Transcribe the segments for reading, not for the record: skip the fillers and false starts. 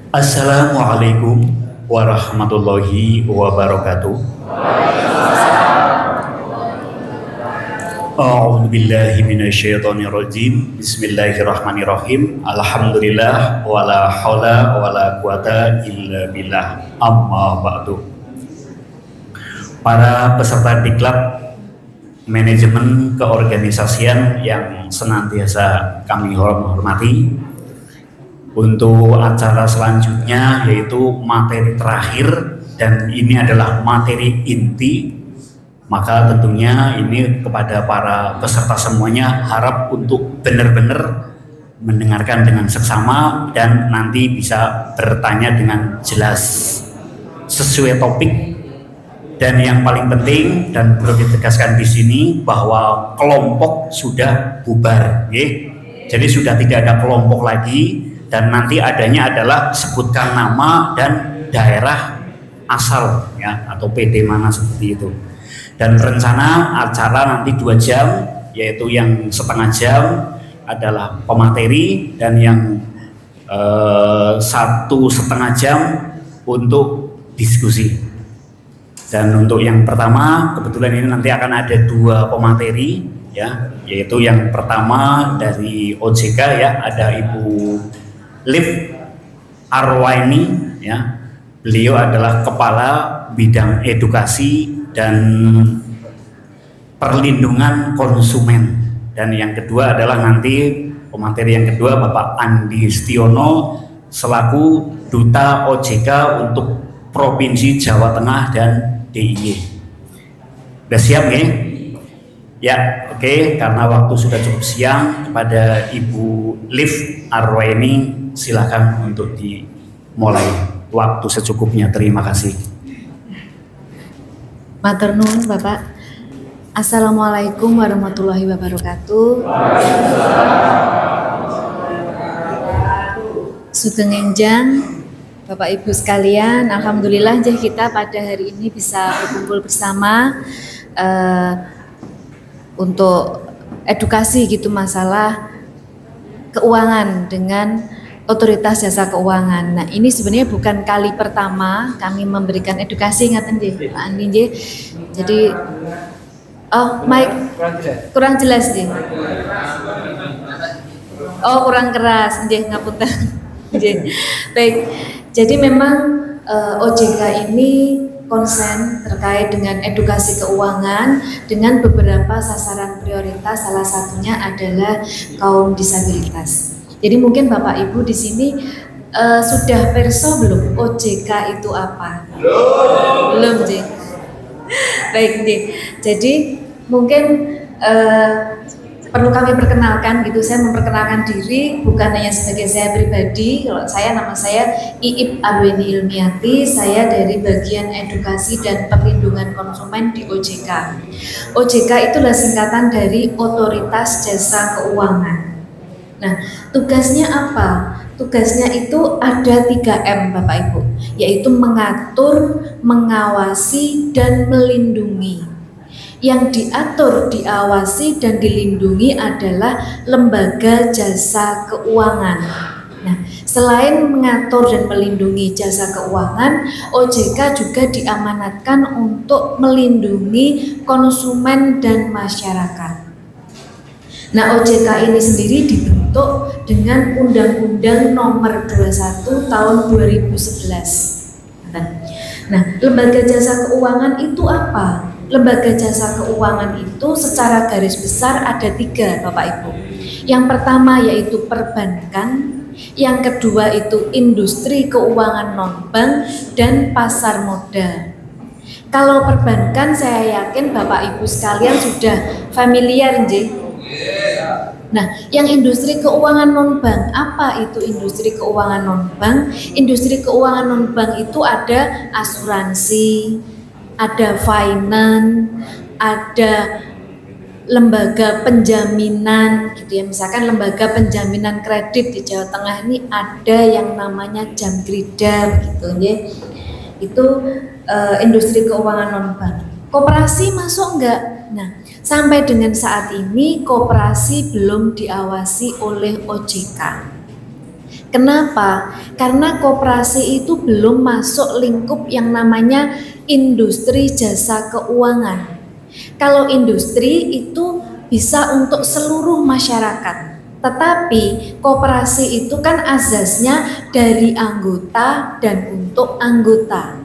Assalamualaikum warahmatullahi wabarakatuh. A'udzu billahi minasyaitonir rajim. Bismillahirrahmanirrahim. Alhamdulillah wala haula wala quwata illa billah. Amma ba'du. Para peserta diklat manajemen keorganisasian yang senantiasa kami hormati, untuk acara selanjutnya yaitu materi terakhir dan ini adalah materi inti, maka tentunya ini kepada para peserta semuanya harap untuk benar-benar mendengarkan dengan seksama dan nanti bisa bertanya dengan jelas sesuai topik. Dan yang paling penting dan perlu ditegaskan di sini bahwa kelompok sudah bubar, ya. Jadi sudah tidak ada kelompok lagi dan nanti adanya adalah sebutkan nama dan daerah asal, ya, atau PD mana seperti itu. Dan rencana acara nanti 2 jam, yaitu yang setengah jam adalah pemateri dan yang 1,5 jam untuk diskusi. Dan untuk yang pertama, kebetulan ini nanti akan ada 2 pemateri, ya, yaitu yang pertama dari OJK, ya, ada Ibu Liv Arwaini, ya. Beliau adalah Kepala Bidang Edukasi dan Perlindungan Konsumen. Dan yang kedua adalah nanti pemateri yang kedua Bapak Andi Stiono selaku Duta OJK untuk Provinsi Jawa Tengah dan DIY. Udah siap ya? Ya, oke. Karena waktu sudah cukup siang, kepada Ibu Liv Arwaini silakan untuk dimulai. Waktu secukupnya. Terima kasih. Matur nuwun Bapak. Assalamualaikum warahmatullahi wabarakatuh. Sugeng enjang Bapak Ibu sekalian, alhamdulillah kita pada hari ini bisa berkumpul bersama untuk edukasi gitu masalah keuangan dengan Otoritas Jasa Keuangan. Nah, ini sebenarnya bukan kali pertama kami memberikan edukasi, ngaten nggih Pak Andi nggih. Jadi mic kurang jelas nggih. Kurang keras nggih, ngapunten. Nggih. Baik. Jadi memang OJK ini konsen terkait dengan edukasi keuangan dengan beberapa sasaran prioritas, salah satunya adalah kaum disabilitas. Jadi mungkin Bapak Ibu di sini sudah perso belum OJK itu apa? Belum, Jeng. Baik, Jeng. Jadi mungkin perlu kami perkenalkan gitu, saya memperkenalkan diri bukan hanya sebagai saya pribadi. Kalau nama saya Iip Arweni Ilmiati, saya dari bagian edukasi dan perlindungan konsumen di OJK. OJK itulah singkatan dari Otoritas Jasa Keuangan. Nah, tugasnya apa? Tugasnya itu ada 3M Bapak Ibu, yaitu mengatur, mengawasi, dan melindungi. Yang diatur, diawasi, dan dilindungi adalah lembaga jasa keuangan. Nah, selain mengatur dan melindungi jasa keuangan, OJK juga diamanatkan untuk melindungi konsumen dan masyarakat. Nah, OJK ini sendiri dibentuk dengan Undang-Undang Nomor 21 Tahun 2011. Nah, lembaga jasa keuangan itu apa? Lembaga jasa keuangan itu secara garis besar ada 3 Bapak Ibu. Yang pertama yaitu perbankan, yang kedua itu industri keuangan non-bank dan pasar modal. Kalau perbankan saya yakin Bapak Ibu sekalian sudah familiar nggih. Nah, yang industri keuangan non-bank, apa itu industri keuangan non-bank? Industri keuangan non-bank itu ada asuransi, ada finance, ada lembaga penjaminan gitu ya. Misalkan lembaga penjaminan kredit di Jawa Tengah ini ada yang namanya Jamkrida gitu ya. Itu industri keuangan non-bank. Koperasi masuk enggak? Nah, sampai dengan saat ini koperasi belum diawasi oleh OJK. Kenapa? Karena koperasi itu belum masuk lingkup yang namanya industri jasa keuangan. Kalau industri itu bisa untuk seluruh masyarakat, tetapi koperasi itu kan azasnya dari anggota dan untuk anggota.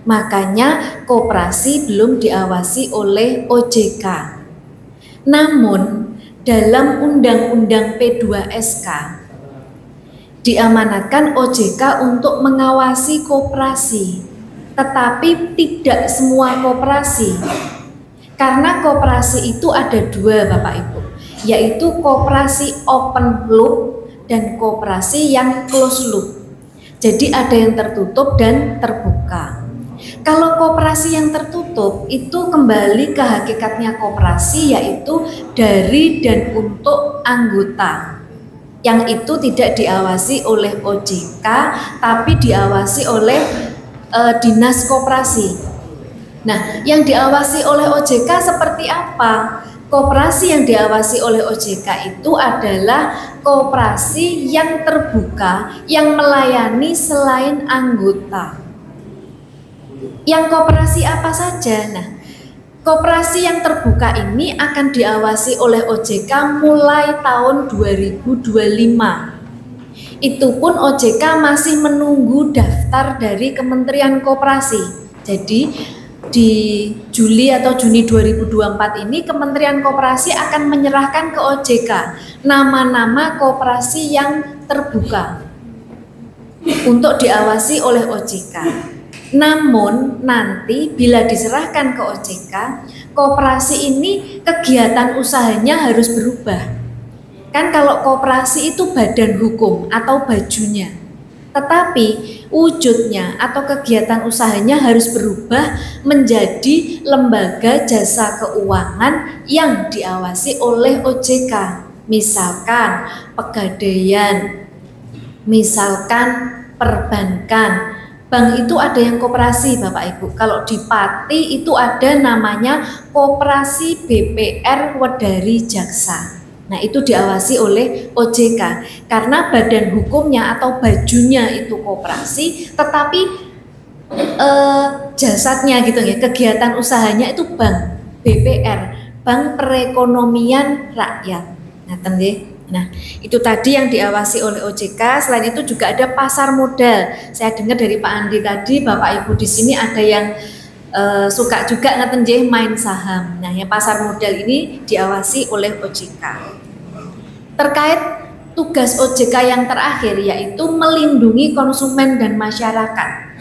Makanya koperasi belum diawasi oleh OJK. Namun dalam Undang-Undang P2SK diamanatkan OJK untuk mengawasi koperasi, tetapi tidak semua koperasi. Karena koperasi itu ada dua Bapak Ibu, yaitu koperasi open loop dan koperasi yang closed loop. Jadi ada yang tertutup dan terbuka. Kalau koperasi yang tertutup itu kembali ke hakikatnya koperasi, yaitu dari dan untuk anggota. Yang itu tidak diawasi oleh OJK, tapi diawasi oleh Dinas Koperasi. Nah, yang diawasi oleh OJK seperti apa? Koperasi yang diawasi oleh OJK itu adalah koperasi yang terbuka, yang melayani selain anggota. Yang koperasi apa saja? Nah, koperasi yang terbuka ini akan diawasi oleh OJK mulai tahun 2025. Itu pun OJK masih menunggu daftar dari Kementerian Koperasi. Jadi di Juli atau Juni 2024 ini Kementerian Koperasi akan menyerahkan ke OJK nama-nama koperasi yang terbuka untuk diawasi oleh OJK. Namun nanti bila diserahkan ke OJK, koperasi ini kegiatan usahanya harus berubah. Kan kalau koperasi itu badan hukum atau bajunya, tetapi wujudnya atau kegiatan usahanya harus berubah menjadi lembaga jasa keuangan yang diawasi oleh OJK. Misalkan pegadaian, misalkan perbankan. Bank itu ada yang koperasi Bapak Ibu. Kalau di Pati itu ada namanya Koperasi BPR Wedari Jaksa. Nah itu diawasi oleh OJK karena badan hukumnya atau bajunya itu koperasi, tetapi jasadnya gitu ya, kegiatan usahanya itu bank BPR, Bank Perekonomian Rakyat. Nah, itu tadi yang diawasi oleh OJK. Selain itu juga ada pasar modal. Saya dengar dari Pak Andi tadi, Bapak Ibu di sini ada yang suka juga main saham. Nah, ya pasar modal ini diawasi oleh OJK. Terkait tugas OJK yang terakhir yaitu melindungi konsumen dan masyarakat.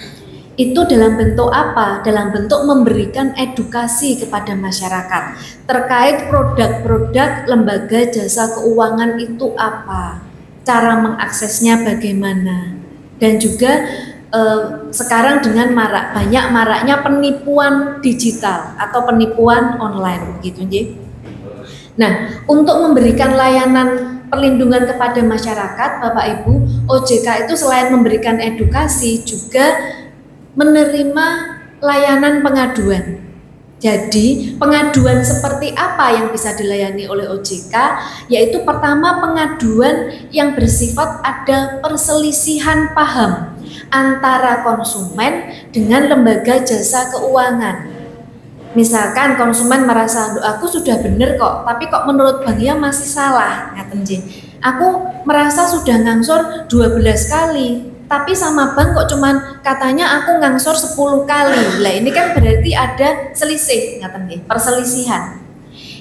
Itu dalam bentuk apa? Dalam bentuk memberikan edukasi kepada masyarakat terkait produk-produk lembaga jasa keuangan itu apa, cara mengaksesnya bagaimana, dan juga sekarang dengan banyak maraknya penipuan digital atau penipuan online begitu nggih. Nah, untuk memberikan layanan perlindungan kepada masyarakat, Bapak Ibu, OJK itu selain memberikan edukasi juga menerima layanan pengaduan. Jadi pengaduan seperti apa yang bisa dilayani oleh OJK? Yaitu pertama pengaduan yang bersifat ada perselisihan paham antara konsumen dengan lembaga jasa keuangan. Misalkan konsumen merasa, aku sudah benar kok, tapi kok menurut banknya masih salah. Aku merasa sudah ngangsor 12 kali. Tapi sama bank kok cuman katanya aku ngangsor 10 kali. Lah ini kan berarti ada selisih, perselisihan.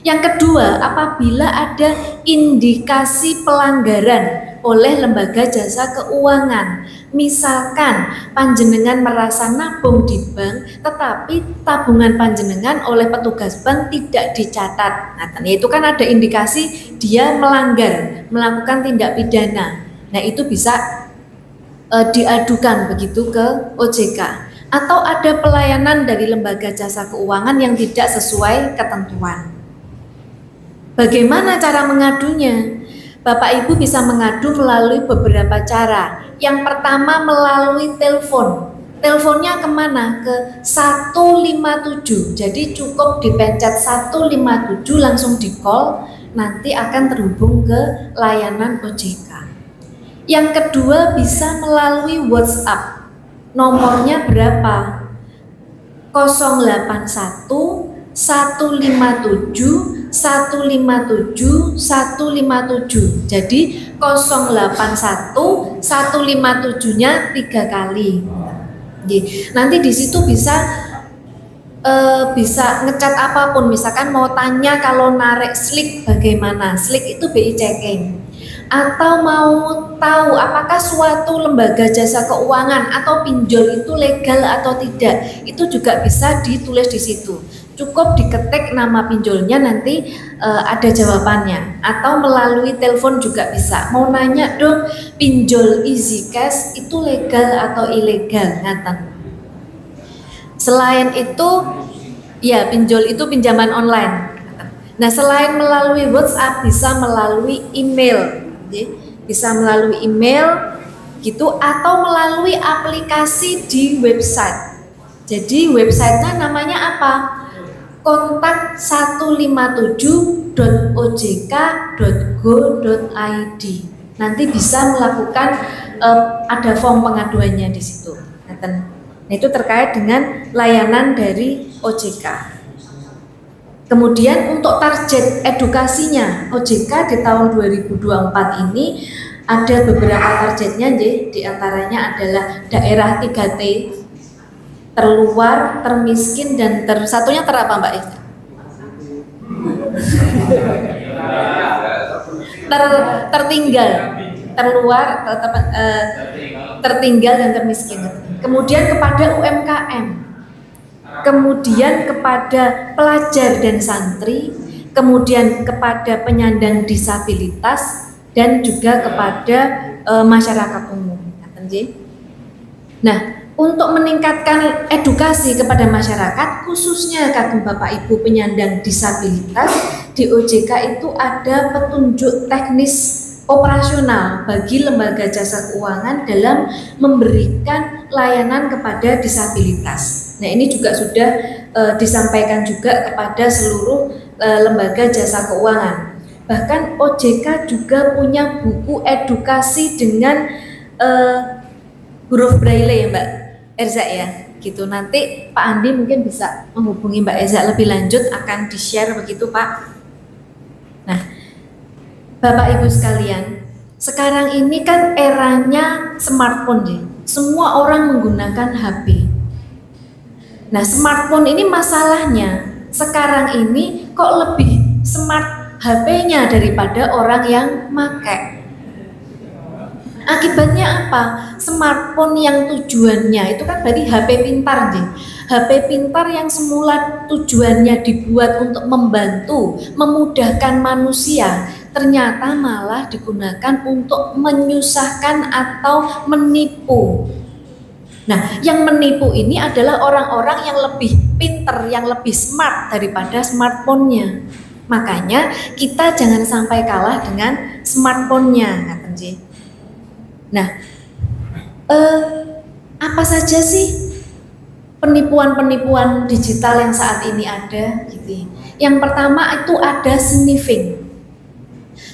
Yang kedua, apabila ada indikasi pelanggaran oleh lembaga jasa keuangan. Misalkan panjenengan merasa nabung di bank, tetapi tabungan panjenengan oleh petugas bank tidak dicatat. Nah, itu kan ada indikasi dia melanggar, melakukan tindak pidana. Nah, itu bisa diadukan begitu ke OJK, atau ada pelayanan dari lembaga jasa keuangan yang tidak sesuai ketentuan. Bagaimana cara mengadunya? Bapak Ibu bisa mengadu melalui beberapa cara. Yang pertama melalui telepon. Teleponnya kemana? Ke 157. Jadi cukup dipencet 157 langsung di call, nanti akan terhubung ke layanan OJK. Yang kedua bisa melalui WhatsApp. Nomornya berapa? 081 157 157 157. Jadi 081 157-nya 3 kali. Nanti di situ bisa ngecat apapun, misalkan mau tanya kalau narik slik bagaimana, slik itu BI checking, atau mau tahu apakah suatu lembaga jasa keuangan atau pinjol itu legal atau tidak, itu juga bisa ditulis di situ. Cukup diketik nama pinjolnya, nanti ada jawabannya, atau melalui telepon juga bisa. Mau nanya dong, pinjol Easy Cash itu legal atau ilegal, ngaten. Selain itu, ya pinjol itu pinjaman online. Nah, selain melalui WhatsApp, bisa melalui email, bisa melalui email gitu, atau melalui aplikasi di website. Jadi websitenya namanya apa? Kontak 157.ojk.go.id. Nanti bisa melakukan ada form pengaduannya di situ. Nah, itu terkait dengan layanan dari OJK. Kemudian untuk target edukasinya, OJK di tahun 2024 ini ada beberapa targetnya, di antaranya adalah daerah 3T, terluar, termiskin, dan satunya terapa Mbak Eza? Tertinggal, terluar, tertinggal dan termiskin. Kemudian kepada UMKM, kemudian kepada pelajar dan santri, kemudian kepada penyandang disabilitas, dan juga kepada masyarakat umum. Nah, untuk meningkatkan edukasi kepada masyarakat, khususnya kagem Bapak Ibu penyandang disabilitas, di OJK itu ada petunjuk teknis operasional bagi lembaga jasa keuangan dalam memberikan layanan kepada disabilitas. Nah, ini juga sudah disampaikan juga kepada seluruh lembaga jasa keuangan. Bahkan OJK juga punya buku edukasi dengan huruf braille ya Mbak Erza ya, gitu. Nanti Pak Andi mungkin bisa menghubungi Mbak Erza lebih lanjut, akan di-share begitu Pak. Nah, Bapak Ibu sekalian, sekarang ini kan eranya smartphone ya. Semua orang menggunakan HP. Nah, smartphone ini masalahnya sekarang ini kok lebih smart HP-nya daripada orang yang pakai. Akibatnya apa? Smartphone yang tujuannya itu kan berarti HP pintar nih. HP pintar yang semula tujuannya dibuat untuk membantu, memudahkan manusia, ternyata malah digunakan untuk menyusahkan atau menipu. Nah, yang menipu ini adalah orang-orang yang lebih pintar, yang lebih smart daripada smartphone-nya. Makanya kita jangan sampai kalah dengan smartphone-nya, ngaten sih. Nah, apa saja sih penipuan-penipuan digital yang saat ini ada gitu. Yang pertama itu ada sniffing.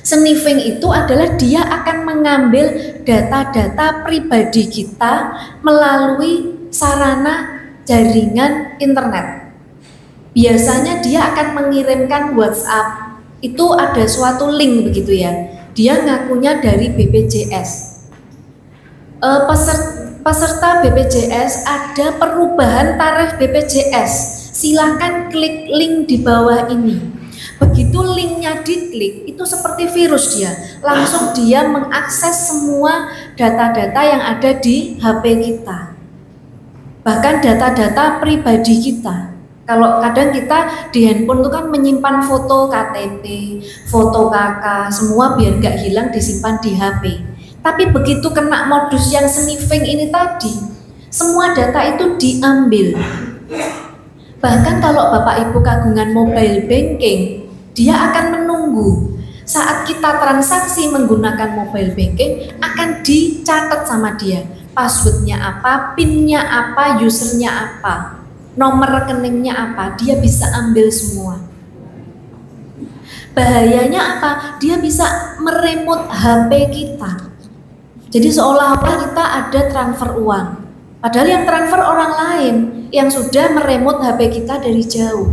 Sniffing itu adalah dia akan mengambil data-data pribadi kita melalui sarana jaringan internet. Biasanya dia akan mengirimkan WhatsApp, itu ada suatu link begitu ya. Dia ngakunya dari BPJS. Peserta BPJS ada perubahan tarif BPJS, silakan klik link di bawah ini. Begitu linknya diklik, itu seperti virus dia, langsung dia mengakses semua data-data yang ada di HP kita, bahkan data-data pribadi kita. Kalau kadang kita di handphone itu kan menyimpan foto KTP, foto KK, semua biar gak hilang disimpan di HP. Tapi begitu kena modus yang sniffing ini tadi, semua data itu diambil. Bahkan kalau Bapak Ibu kagungan mobile banking, dia akan menunggu saat kita transaksi menggunakan mobile banking, akan dicatat sama dia. Passwordnya apa, PIN-nya apa, usernya apa, nomor rekeningnya apa, dia bisa ambil semua. Bahayanya apa? Dia bisa meremote HP kita. Jadi seolah-olah kita ada transfer uang. Padahal yang transfer orang lain yang sudah meremot HP kita dari jauh.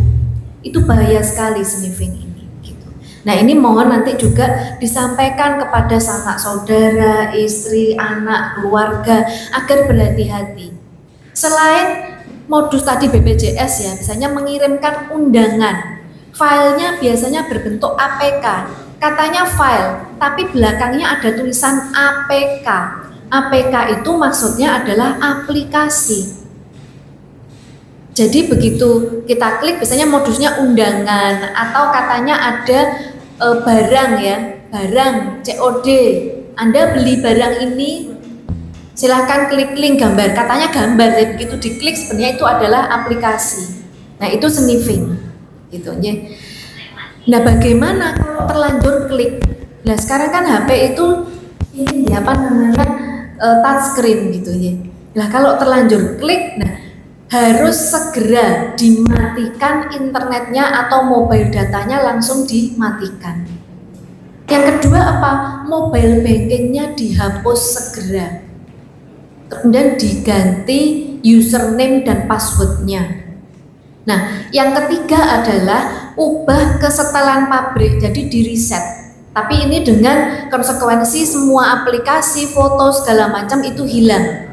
Itu bahaya sekali sniffing ini. Gitu. Nah ini mohon nanti juga disampaikan kepada sanak saudara, istri, anak, keluarga agar berhati-hati. Selain modus tadi BPJS ya, misalnya mengirimkan undangan, filenya biasanya berbentuk APK. Katanya file, tapi belakangnya ada tulisan APK. APK itu maksudnya adalah aplikasi. Jadi begitu kita klik, biasanya modusnya undangan atau katanya ada barang ya, barang COD. Anda beli barang ini, silakan klik link gambar. Katanya gambar, jadi begitu diklik sebenarnya itu adalah aplikasi. Nah itu sniffing, gitu ya. Nah bagaimana kalau terlanjur klik? Nah sekarang kan HP itu ini apa namanya touchscreen gitu ya. Nah kalau terlanjur klik, nah harus segera dimatikan internetnya atau mobile datanya langsung dimatikan. Yang kedua apa? Mobile bankingnya dihapus segera. Kemudian diganti username dan passwordnya. Nah, yang ketiga adalah ubah kesetelan pabrik, jadi di reset. Tapi ini dengan konsekuensi semua aplikasi, foto segala macam itu hilang.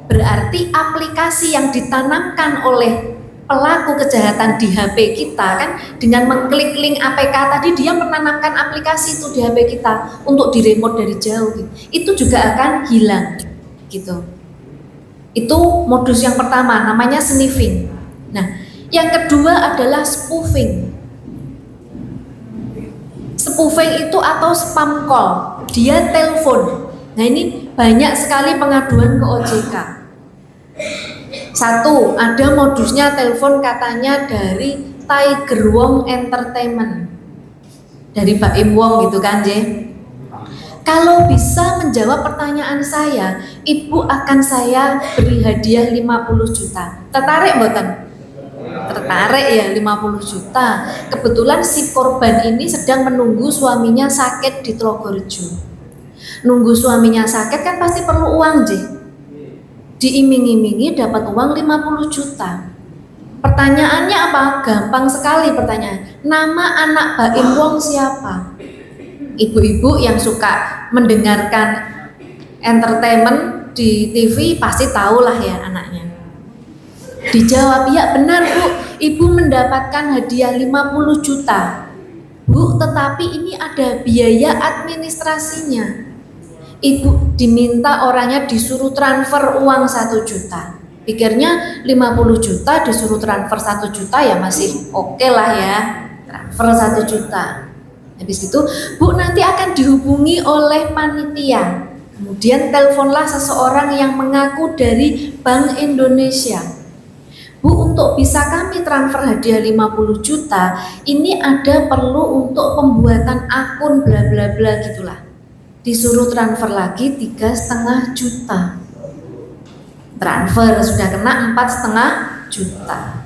Berarti aplikasi yang ditanamkan oleh pelaku kejahatan di HP kita kan dengan mengklik link APK tadi dia menanamkan aplikasi itu di HP kita untuk di remote dari jauh gitu. Itu juga akan hilang gitu. Itu modus yang pertama namanya sniffing. Nah, yang kedua adalah spoofing. Spoofing itu atau spam call, dia telepon. Nah ini banyak sekali pengaduan ke OJK. Satu, ada modusnya telepon katanya dari Tiger Wong Entertainment, dari Baim Wong gitu kan J. Kalau bisa menjawab pertanyaan saya, ibu akan saya beri hadiah 50 juta. Tertarik mboten? Tertarik ya 50 juta. Kebetulan si korban ini sedang menunggu suaminya sakit di Trogorejo. Nunggu suaminya sakit kan pasti perlu uang J. Diiming-imingi dapat uang 50 juta. Pertanyaannya apa? Gampang sekali pertanyaan. Nama anak Baim Wong siapa? Ibu-ibu yang suka mendengarkan entertainment di TV pasti tahulah ya anaknya. Dijawab, ya benar Bu, Ibu mendapatkan hadiah 50 juta. Bu, tetapi ini ada biaya administrasinya. Ibu diminta orangnya disuruh transfer uang 1 juta. Pikirnya 50 juta disuruh transfer 1 juta ya masih oke lah ya. Transfer 1 juta. Habis itu, Bu nanti akan dihubungi oleh panitia. Kemudian teleponlah seseorang yang mengaku dari Bank Indonesia. Bu, untuk bisa kami transfer hadiah 50 juta, ini ada perlu untuk pembuatan akun bla bla bla gitulah. Disuruh transfer lagi 3,5 juta. Transfer sudah kena 4,5 juta.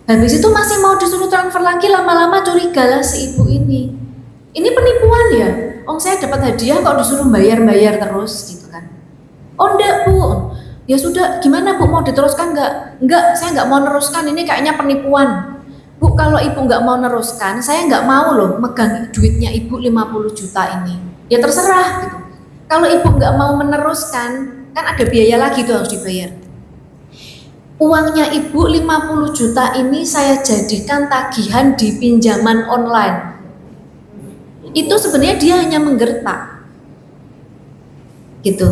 Habis itu masih mau disuruh transfer lagi, lama-lama curiga lah si ibu ini. Ini penipuan ya? Saya dapat hadiah kok disuruh bayar-bayar terus gitu kan. Oh enggak Bu, ya sudah gimana Bu mau diteruskan enggak? Enggak, saya enggak mau neruskan, ini kayaknya penipuan. Bu kalau ibu enggak mau neruskan, saya enggak mau loh megang duitnya ibu 50 juta ini. Ya terserah gitu. Kalau ibu enggak mau meneruskan, kan ada biaya lagi tuh harus dibayar. Uangnya ibu 50 juta ini saya jadikan tagihan di pinjaman online. Itu sebenarnya dia hanya menggertak gitu,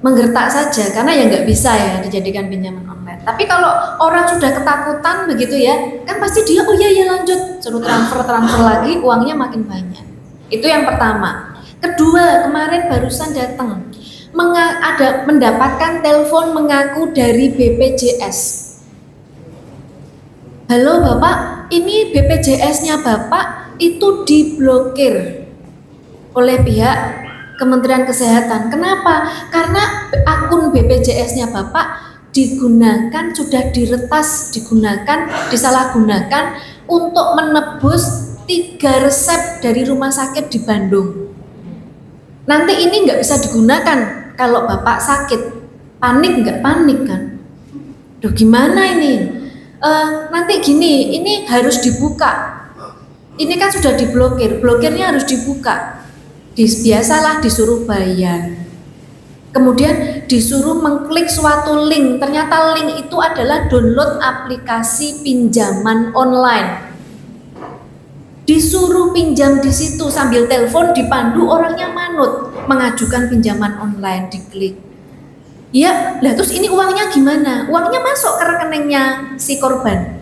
menggertak saja karena ya nggak bisa ya dijadikan pinjaman online. Tapi kalau orang sudah ketakutan begitu ya, kan pasti dia oh iya lanjut, suruh transfer lagi, uangnya makin banyak. Itu yang pertama. Kedua, kemarin barusan datang ada mendapatkan telepon mengaku dari BPJS. Halo Bapak, ini BPJS-nya Bapak itu diblokir oleh pihak Kementerian Kesehatan. Kenapa? Karena akun BPJS-nya Bapak sudah diretas, disalahgunakan untuk menebus 3 resep dari rumah sakit di Bandung. Nanti ini nggak bisa digunakan kalau Bapak sakit. Panik nggak panik kan? Duh gimana ini? Nanti gini, ini harus dibuka. Ini kan sudah diblokir, blokirnya harus dibuka. Biasalah disuruh bayar. Kemudian disuruh mengklik suatu link. Ternyata link itu adalah download aplikasi pinjaman online. Disuruh pinjam di situ sambil telepon, dipandu, orangnya manut, mengajukan pinjaman online, diklik. Ya, lah terus ini uangnya gimana? Uangnya masuk ke rekeningnya si korban.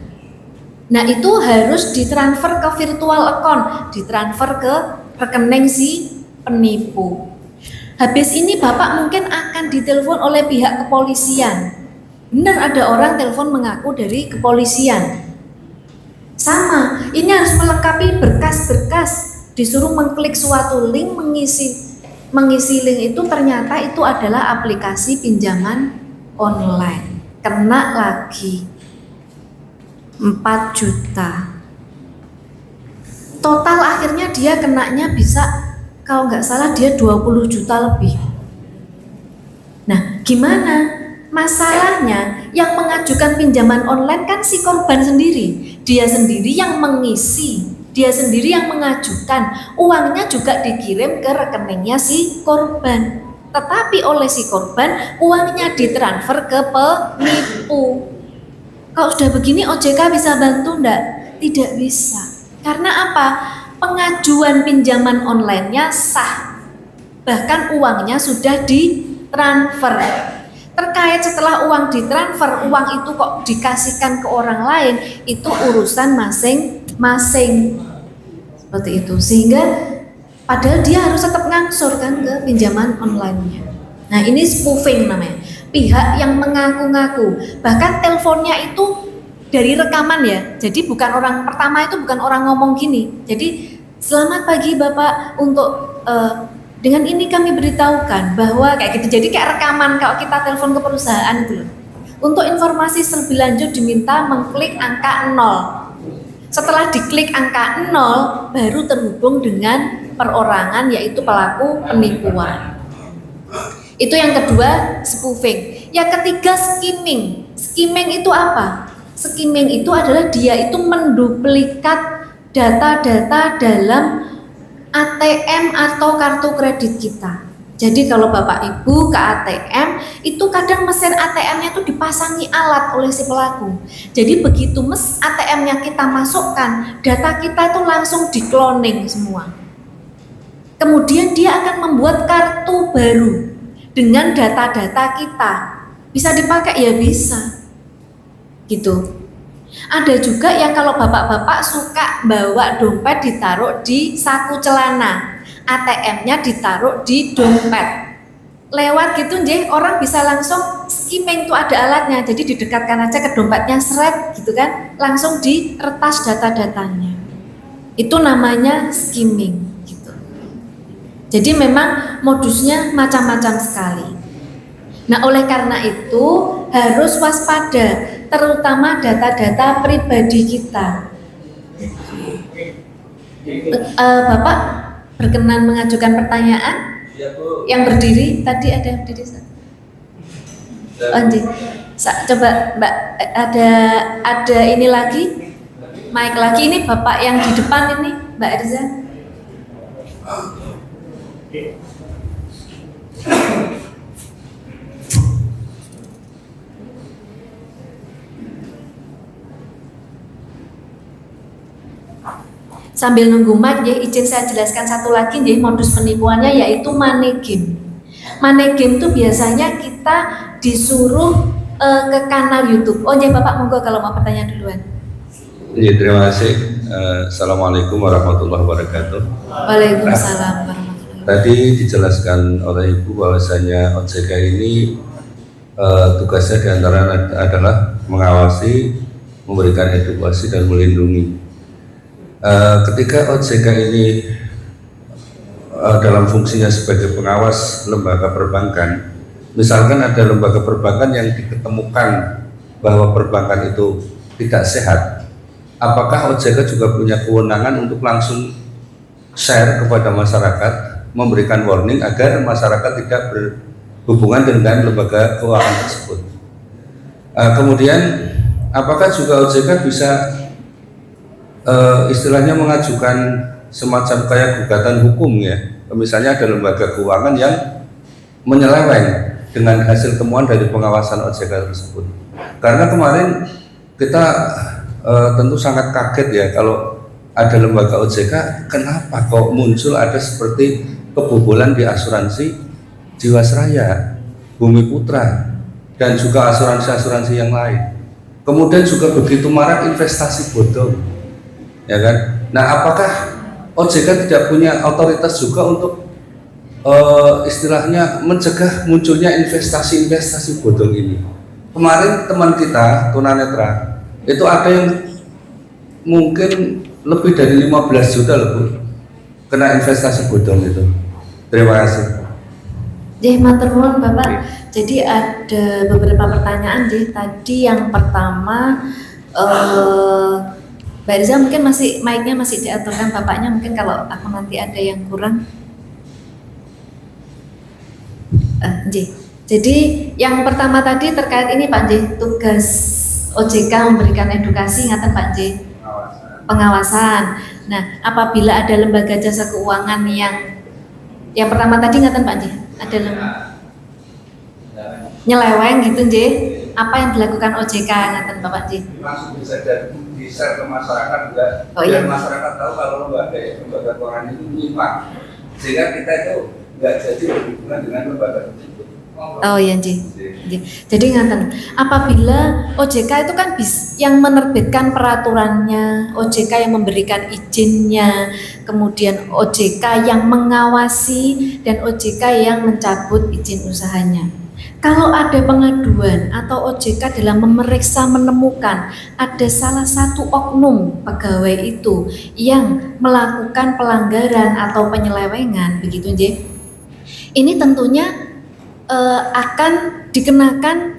Nah itu harus ditransfer ke virtual account, ditransfer ke rekening si penipu. Habis ini Bapak mungkin akan ditelepon oleh pihak kepolisian. Benar ada orang telepon mengaku dari kepolisian. Sama, ini harus melengkapi berkas-berkas, disuruh mengklik suatu link, mengisi link itu, ternyata itu adalah aplikasi pinjaman online. Kena lagi 4 juta. Total akhirnya dia kenanya bisa, kalau nggak salah dia 20 juta lebih. Nah, gimana? Masalahnya yang mengajukan pinjaman online kan si korban sendiri. Dia sendiri yang mengisi, dia sendiri yang mengajukan. Uangnya juga dikirim ke rekeningnya si korban. Tetapi oleh si korban uangnya ditransfer ke penipu. Kalau sudah begini OJK bisa bantu enggak? Tidak bisa. Karena apa? Pengajuan pinjaman online-nya sah. Bahkan uangnya sudah ditransfer. Terkait setelah uang ditransfer, uang itu kok dikasihkan ke orang lain, itu urusan masing-masing. Seperti itu. Sehingga padahal dia harus tetap ngangsur kan ke pinjaman online-nya. Nah, ini spoofing namanya. Pihak yang mengaku-ngaku. Bahkan teleponnya itu dari rekaman ya. Jadi bukan orang pertama, itu bukan orang ngomong gini. Jadi, selamat pagi Bapak, untuk dengan ini kami beritahukan bahwa kayak gitu. Jadi kayak rekaman kalau kita telepon ke perusahaan itu loh. Untuk informasi lebih lanjut diminta mengklik angka 0. Setelah diklik angka 0 baru terhubung dengan perorangan, yaitu pelaku penipuan. Itu yang kedua, spoofing. Yang ketiga, skimming. Skimming itu apa? Skimming itu adalah dia itu menduplikat data-data dalam ATM atau kartu kredit kita. Jadi kalau Bapak Ibu ke ATM, itu kadang mesin ATM-nya itu dipasangi alat oleh si pelaku. Jadi begitu ATM-nya kita masukkan, data kita itu langsung di-cloning semua. Kemudian dia akan membuat kartu baru dengan data-data kita. Bisa dipakai ya bisa. Gitu. Ada juga yang kalau bapak-bapak suka bawa dompet ditaruh di saku celana, ATM-nya ditaruh di dompet. Lewat gitu nggih, orang bisa langsung skimming, tuh ada alatnya. Jadi didekatkan aja ke dompetnya, seret gitu kan, langsung diretas data-datanya. Itu namanya skimming gitu. Jadi memang modusnya macam-macam sekali. Nah, oleh karena itu harus waspada, terutama data-data pribadi kita. Bapak berkenan mengajukan pertanyaan? Yang berdiri tadi ada yang berdiri. Coba Mbak, ada ini lagi, mic lagi, ini Bapak yang di depan ini, Mbak Erza. Sambil nunggu mic, izin saya jelaskan satu lagi, modus penipuannya yaitu money game. Money game itu biasanya kita disuruh ke kanal YouTube. Oh ya Bapak, monggo kalau mau pertanyaan duluan. Ya, terima kasih. Assalamualaikum warahmatullahi wabarakatuh. Waalaikumsalam warahmatullahi wabarakatuh. Tadi dijelaskan oleh Ibu bahwasanya OJK ini tugasnya diantara adalah mengawasi, memberikan edukasi dan melindungi. Ketika OJK ini dalam fungsinya sebagai pengawas lembaga perbankan, misalkan ada lembaga perbankan yang diketemukan bahwa perbankan itu tidak sehat, apakah OJK juga punya kewenangan untuk langsung share kepada masyarakat memberikan warning agar masyarakat tidak berhubungan dengan lembaga keuangan tersebut. Kemudian apakah juga OJK bisa istilahnya mengajukan semacam kayak gugatan hukum ya, misalnya ada lembaga keuangan yang menyeleweng dengan hasil temuan dari pengawasan OJK tersebut. Karena kemarin kita tentu sangat kaget ya kalau ada lembaga OJK, kenapa kok muncul ada seperti kebobolan di asuransi Jiwasraya, Bumi Putra, dan juga asuransi-asuransi yang lain. Kemudian juga begitu marak investasi bodong, ya kan? Nah, apakah OJK tidak punya otoritas juga untuk istilahnya mencegah munculnya investasi-investasi bodong ini? Kemarin teman kita tunanetra itu ada yang mungkin lebih dari 15 juta lebih kena investasi bodong itu. Terima kasih. Matur nuwun Bapak. Jadi ada beberapa pertanyaan tadi. Yang pertama, Mbak Riza mungkin mic-nya masih diaturkan Bapaknya, mungkin kalau aku nanti ada yang kurang. Jadi yang pertama tadi terkait ini Pak tugas OJK memberikan edukasi, ngaten Pak pengawasan. Nah, apabila ada lembaga jasa keuangan yang pertama tadi ngaten Pak ada nyeleweng gitu apa yang dilakukan OJK ngaten Bapak Langsung bisa di-share ke masyarakat juga, biar masyarakat tahu kalau lembaga keuangan itu menyimpang, sehingga kita itu nggak jadi berhubungan dengan lembaga tersebut. Oh iya Jadi ngaten, apabila OJK itu kan yang menerbitkan peraturannya, OJK yang memberikan izinnya, kemudian OJK yang mengawasi, dan OJK yang mencabut izin usahanya. Kalau ada pengaduan atau OJK dalam memeriksa menemukan ada salah satu oknum pegawai itu yang melakukan pelanggaran atau penyelewengan, begitu ini tentunya akan dikenakan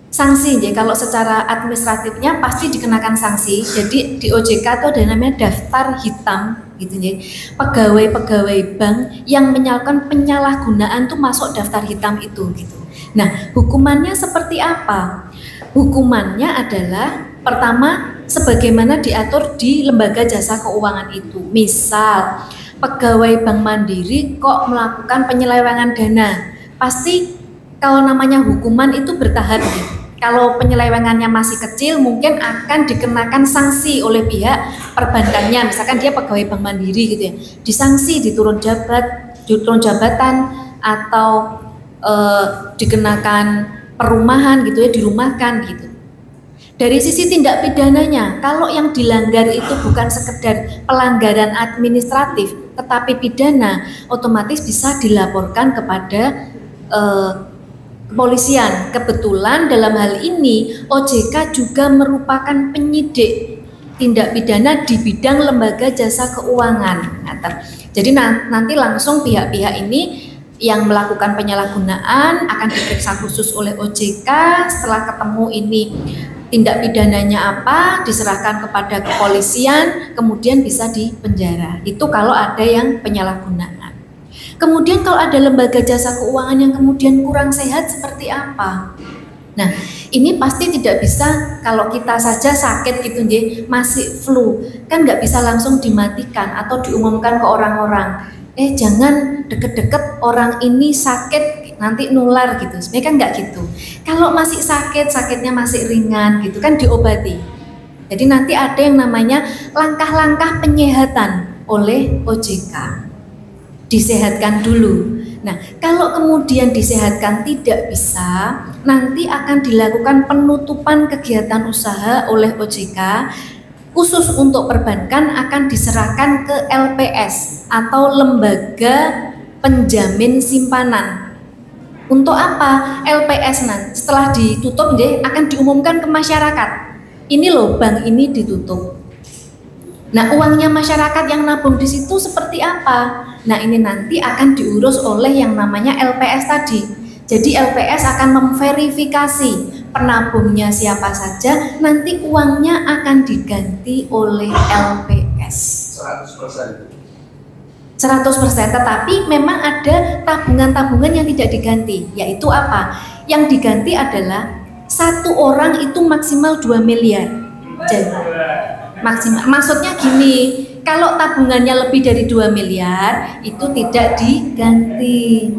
sanksi. Kalau secara administratifnya pasti dikenakan sanksi. Jadi di OJK itu ada namanya daftar hitam gitu pegawai-pegawai bank yang melakukan penyalahgunaan tuh masuk daftar hitam itu gitu. Nah, hukumannya seperti apa? Hukumannya adalah pertama sebagaimana diatur di lembaga jasa keuangan itu. Misal pegawai Bank Mandiri kok melakukan penyelewengan dana, pasti kalau namanya hukuman itu bertahap. Kalau penyelewengannya masih kecil mungkin akan dikenakan sanksi oleh pihak perbankannya. Misalkan dia pegawai Bank Mandiri gitu ya, disanksi, diturun jabatan atau dikenakan perumahan gitu ya, dirumahkan gitu. Dari sisi tindak pidananya, kalau yang dilanggar itu bukan sekedar pelanggaran administratif tetapi pidana, otomatis bisa dilaporkan kepada kepolisian. Kebetulan dalam hal ini OJK juga merupakan penyidik tindak pidana di bidang lembaga jasa keuangan. Jadi nanti langsung pihak-pihak ini yang melakukan penyalahgunaan akan diperiksa khusus oleh OJK. Setelah ketemu ini tindak pidananya apa, diserahkan kepada kepolisian, kemudian bisa dipenjara. Itu kalau ada yang penyalahgunaan. Kemudian kalau ada lembaga jasa keuangan yang kemudian kurang sehat seperti apa? Nah, ini pasti tidak bisa kalau kita saja sakit gitu masih flu, kan nggak bisa langsung dimatikan atau diumumkan ke orang-orang. Jangan deket-deket orang ini sakit nanti nular gitu. Sebenarnya kan nggak gitu. Kalau masih sakitnya masih ringan gitu kan diobati. Jadi nanti ada yang namanya langkah-langkah penyehatan oleh OJK. Disehatkan dulu. Nah, kalau kemudian disehatkan tidak bisa, nanti akan dilakukan penutupan kegiatan usaha oleh OJK. Khusus untuk perbankan akan diserahkan ke LPS atau lembaga penjamin simpanan. Untuk apa? LPS nanti setelah ditutup akan diumumkan ke masyarakat. Ini loh bank ini ditutup. Nah, uangnya masyarakat yang nabung di situ seperti apa? Nah, ini nanti akan diurus oleh yang namanya LPS tadi. Jadi LPS akan memverifikasi penabungnya siapa saja, nanti uangnya akan diganti oleh LPS. 100%. 100%, tetapi memang ada tabungan-tabungan yang tidak diganti. Yaitu apa? Yang diganti adalah satu orang itu maksimal 2 miliar. Jadi, maksimal. Maksudnya gini, kalau tabungannya lebih dari 2 miliar itu tidak diganti.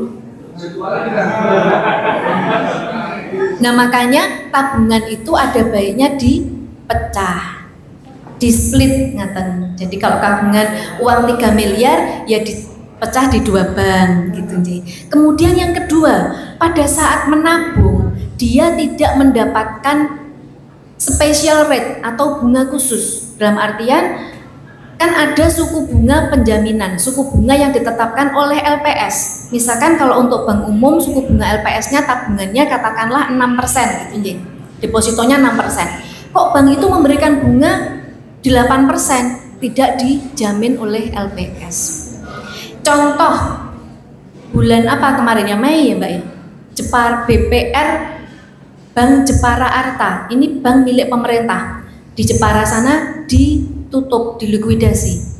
Nah, makanya tabungan itu ada baiknya dipecah, di split ngaten. Jadi kalau tabungan uang 3 miliar ya dipecah di 2 bank gitu. Kemudian yang kedua, pada saat menabung dia tidak mendapatkan special rate atau bunga khusus. Dalam artian kan ada suku bunga penjaminan, suku bunga yang ditetapkan oleh LPS. Misalkan kalau untuk bank umum suku bunga LPS-nya tabungannya katakanlah 6% gitu. Depositonya 6%. Kok bank itu memberikan bunga 8%, tidak dijamin oleh LPS. Contoh bulan apa kemarin ya, Mei ya Mbak ya? BPR Bank Jepara Arta, ini bank milik pemerintah. Di Jepara sana ditutup, dilikuidasi.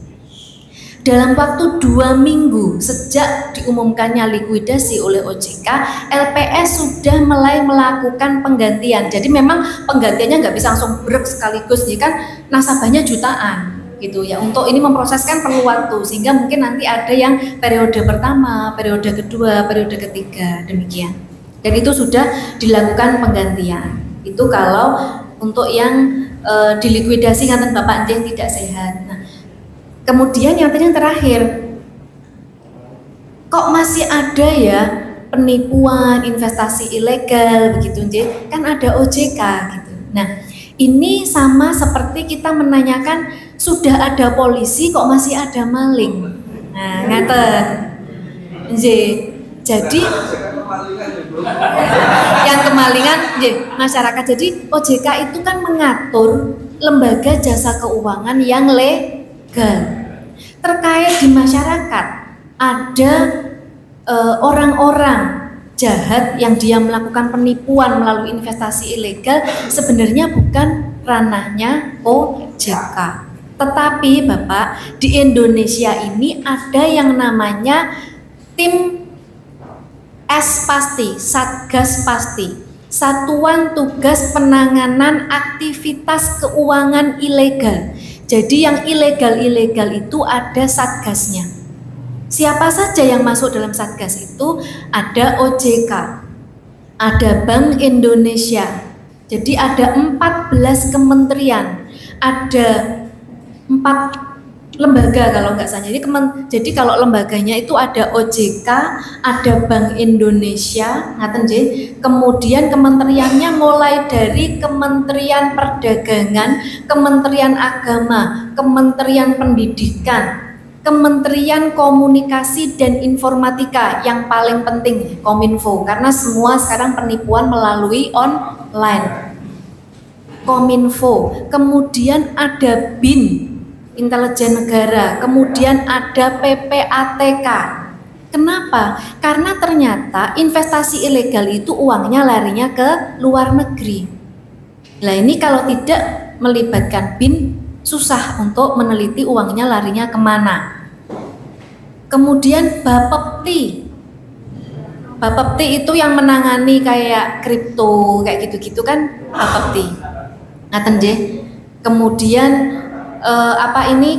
Dalam waktu 2 minggu sejak diumumkannya likuidasi oleh OJK, LPS sudah mulai melakukan penggantian. Jadi memang penggantiannya nggak bisa langsung brek sekaligus, ya kan nasabahnya jutaan gitu ya. Untuk ini memproseskan perlu waktu, sehingga mungkin nanti ada yang periode pertama, periode kedua, periode ketiga, demikian. Dan itu sudah dilakukan penggantian. Itu kalau untuk yang dilikuidasi ngaten Bapak yang tidak sehat. Nah, kemudian yang terakhir, kok masih ada ya penipuan, investasi ilegal begitu, kan ada OJK gitu. Nah, ini sama seperti kita menanyakan sudah ada polisi kok masih ada maling. Nah, ngaten. Jadi yang kemalingan masyarakat. Jadi OJK itu kan mengatur lembaga jasa keuangan yang legal. Terkait di masyarakat ada orang-orang jahat yang dia melakukan penipuan melalui investasi ilegal, sebenarnya bukan ranahnya OJK. Tetapi Bapak, di Indonesia ini ada yang namanya tim S-Pasti, Satgas Pasti, Satuan Tugas Penanganan Aktivitas Keuangan Ilegal. Jadi yang ilegal-ilegal itu ada satgasnya. Siapa saja yang masuk dalam satgas itu? Ada OJK, ada Bank Indonesia. Jadi ada 14 kementerian, ada 4 lembaga kalau nggak salah. Jadi kalau lembaganya itu ada OJK, ada Bank Indonesia, kemudian kementeriannya mulai dari Kementerian Perdagangan, Kementerian Agama, Kementerian Pendidikan, Kementerian Komunikasi dan Informatika, yang paling penting Kominfo, karena semua sekarang penipuan melalui online. Kominfo, kemudian ada BIN, Intelijen Negara, kemudian ada PPATK. Kenapa? Karena ternyata investasi ilegal itu uangnya larinya ke luar negeri. Nah ini kalau tidak melibatkan BIN, susah untuk meneliti uangnya larinya kemana. Kemudian Bapepti. Bapepti itu yang menangani kayak kripto, kayak gitu-gitu kan Bapepti. Kemudian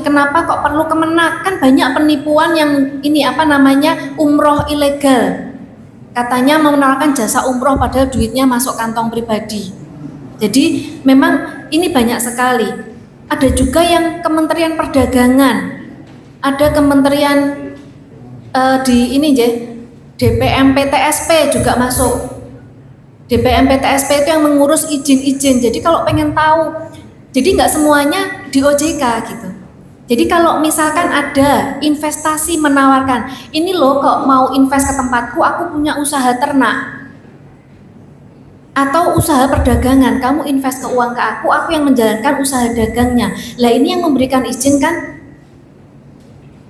kenapa kok perlu Kemenak? Kan banyak penipuan yang ini umroh ilegal. Katanya mau menawarkan jasa umroh padahal duitnya masuk kantong pribadi. Jadi memang ini banyak sekali. Ada juga yang Kementerian Perdagangan, ada kementerian DPM PTSP juga masuk. DPM PTSP itu yang mengurus izin-izin. Jadi kalau pengen tahu, jadi nggak semuanya di OJK gitu. Jadi kalau misalkan ada investasi menawarkan, ini loh kok mau invest ke tempatku, aku punya usaha ternak atau usaha perdagangan, kamu invest ke uang ke aku yang menjalankan usaha dagangnya. Lah ini yang memberikan izin kan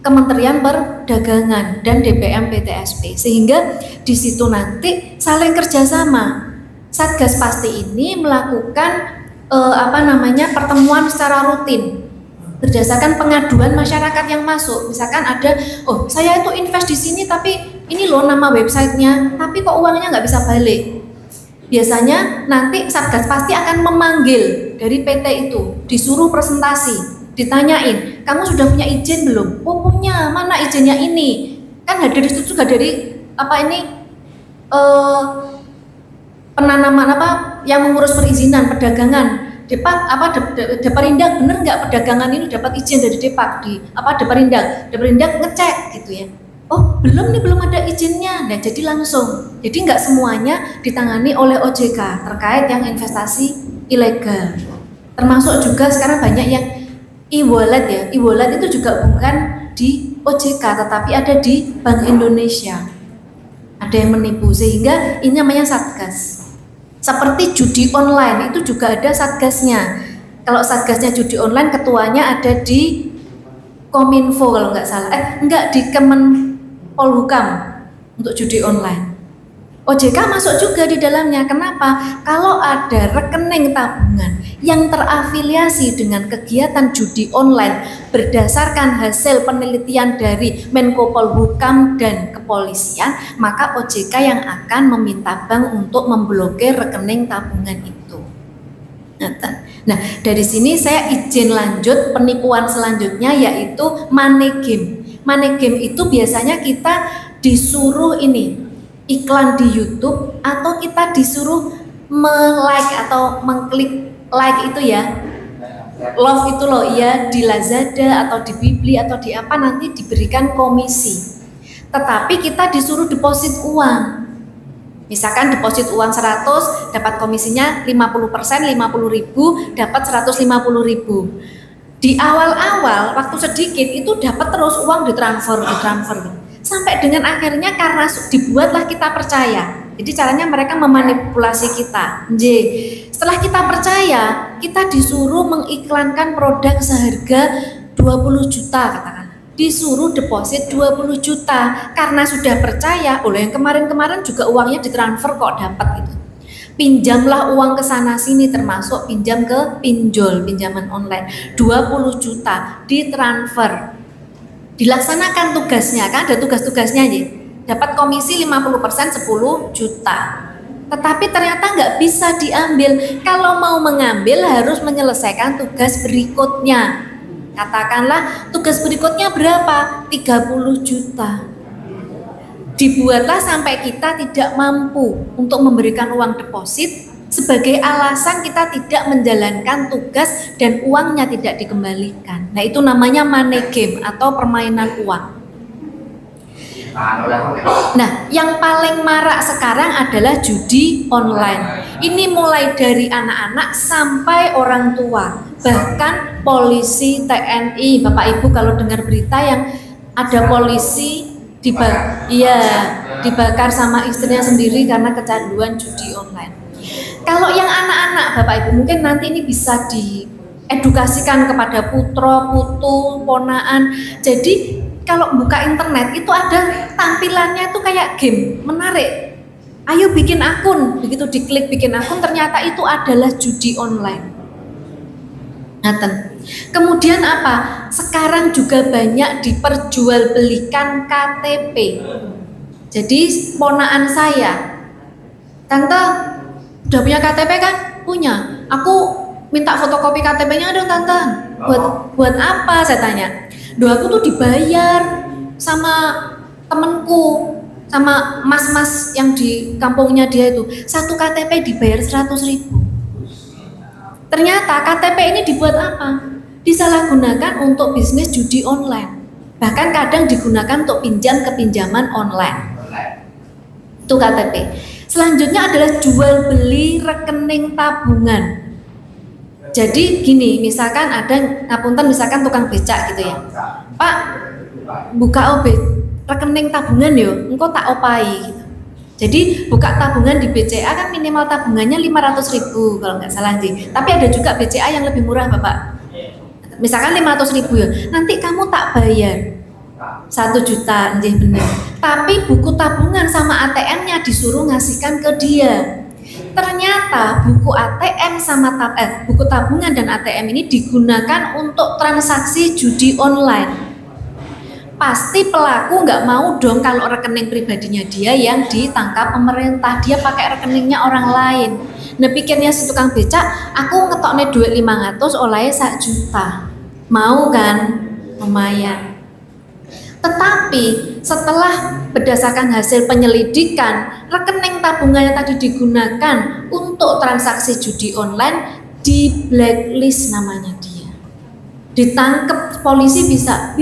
Kementerian Perdagangan dan DPM PTSP, sehingga di situ nanti saling kerjasama. Satgas Pasti ini melakukan pertemuan secara rutin berdasarkan pengaduan masyarakat yang masuk. Misalkan ada, oh saya itu invest di sini tapi ini loh nama websitenya, tapi kok uangnya nggak bisa balik. Biasanya nanti Satgas pasti akan memanggil dari PT itu, disuruh presentasi, ditanyain, kamu sudah punya izin belum? Oh punya, mana izinnya ini? Kan hadir itu juga dari penanaman yang mengurus perizinan perdagangan. Deperindag bener nggak perdagangan ini dapat izin dari Depak di Deperindag ngecek gitu ya. Oh belum ada izinnya. Nah jadi langsung. Jadi nggak semuanya ditangani oleh OJK terkait yang investasi ilegal. Termasuk juga sekarang banyak yang e-wallet ya. E-wallet itu juga bukan di OJK tetapi ada di Bank Indonesia. Ada yang menipu sehingga ini namanya Satgas. Seperti judi online itu juga ada satgasnya. Kalau satgasnya judi online ketuanya ada di Kominfo kalau nggak salah, di Kemenpolhukam untuk judi online. OJK masuk juga di dalamnya. Kenapa? Kalau ada rekening tabungan yang terafiliasi dengan kegiatan judi online berdasarkan hasil penelitian dari Menko Polhukam dan kepolisian, maka OJK yang akan meminta bank untuk memblokir rekening tabungan itu. Nah, dari sini saya izin lanjut penipuan selanjutnya yaitu money game. Money game itu biasanya kita disuruh iklan di YouTube atau kita disuruh like atau mengklik like itu ya, love itu loh ya, di Lazada atau di Bibli atau di apa nanti diberikan komisi. Tetapi kita disuruh deposit uang. Misalkan deposit uang 100 dapat komisinya 50%, 50.000 dapat 150.000. Di awal-awal waktu sedikit itu dapat terus uang ditransfer. Sampai dengan akhirnya karena dibuatlah kita percaya. Jadi caranya mereka memanipulasi kita. Setelah kita percaya, kita disuruh mengiklankan produk seharga 20 juta katakan. Disuruh deposit 20 juta karena sudah percaya. Yang kemarin-kemarin juga uangnya ditransfer kok dapat itu. Pinjamlah uang ke sana sini termasuk pinjam ke pinjol, pinjaman online. 20 juta ditransfer. Dilaksanakan tugasnya, kan ada tugas-tugasnya ya. Dapat komisi 50% 10 juta. Tetapi ternyata nggak bisa diambil. Kalau mau mengambil harus menyelesaikan tugas berikutnya. Katakanlah tugas berikutnya berapa? 30 juta. Dibuatlah sampai kita tidak mampu untuk memberikan uang deposit sebagai alasan kita tidak menjalankan tugas dan uangnya tidak dikembalikan. Nah itu namanya money game atau permainan uang. Nah yang paling marak sekarang adalah judi online. Ini mulai dari anak-anak sampai orang tua, bahkan polisi, TNI. Bapak Ibu kalau dengar berita yang ada polisi dibakar sama istrinya sendiri karena kecanduan judi online. Kalau yang anak-anak Bapak Ibu mungkin nanti ini bisa diedukasikan kepada putra, putu, ponaan. Jadi kalau buka internet itu ada tampilannya itu kayak game, menarik. Ayo bikin akun, begitu diklik bikin akun ternyata itu adalah judi online. Kemudian apa? Sekarang juga banyak diperjualbelikan KTP. Jadi ponaan saya, Tante udah punya KTP kan? Punya. Aku minta fotokopi KTP-nya dong Tante. Buat apa? Saya tanya. Aku tuh dibayar sama temenku, sama mas-mas yang di kampungnya dia itu. Satu KTP dibayar 100.000. Ternyata KTP ini dibuat apa? Disalahgunakan untuk bisnis judi online. Bahkan kadang digunakan untuk pinjaman online. Itu KTP. Selanjutnya adalah jual beli rekening tabungan. Jadi gini, misalkan ada ngapunten misalkan tukang becak gitu ya. Pak, buka rekening tabungan yo, engkau tak opai gitu. Jadi buka tabungan di BCA kan minimal tabungannya 500.000 kalau nggak salah sih. Tapi ada juga BCA yang lebih murah Bapak. Misalkan 500.000 ya, nanti kamu tak bayar 1 juta, benar. Tapi buku tabungan sama ATM-nya disuruh ngasihkan ke dia. ternyata buku ATM sama buku tabungan dan ATM ini digunakan untuk transaksi judi online. Pasti pelaku nggak mau dong kalau rekening pribadinya dia yang ditangkap pemerintah, dia pakai rekeningnya orang lain. Nah pikirnya si tukang becak, aku ngetoknya duit 500 oleh 1 juta, mau kan? Lumayan. Tetapi setelah berdasarkan hasil penyelidikan, rekening tabungannya tadi digunakan untuk transaksi judi online, di blacklist namanya dia. Ditangkap polisi bisa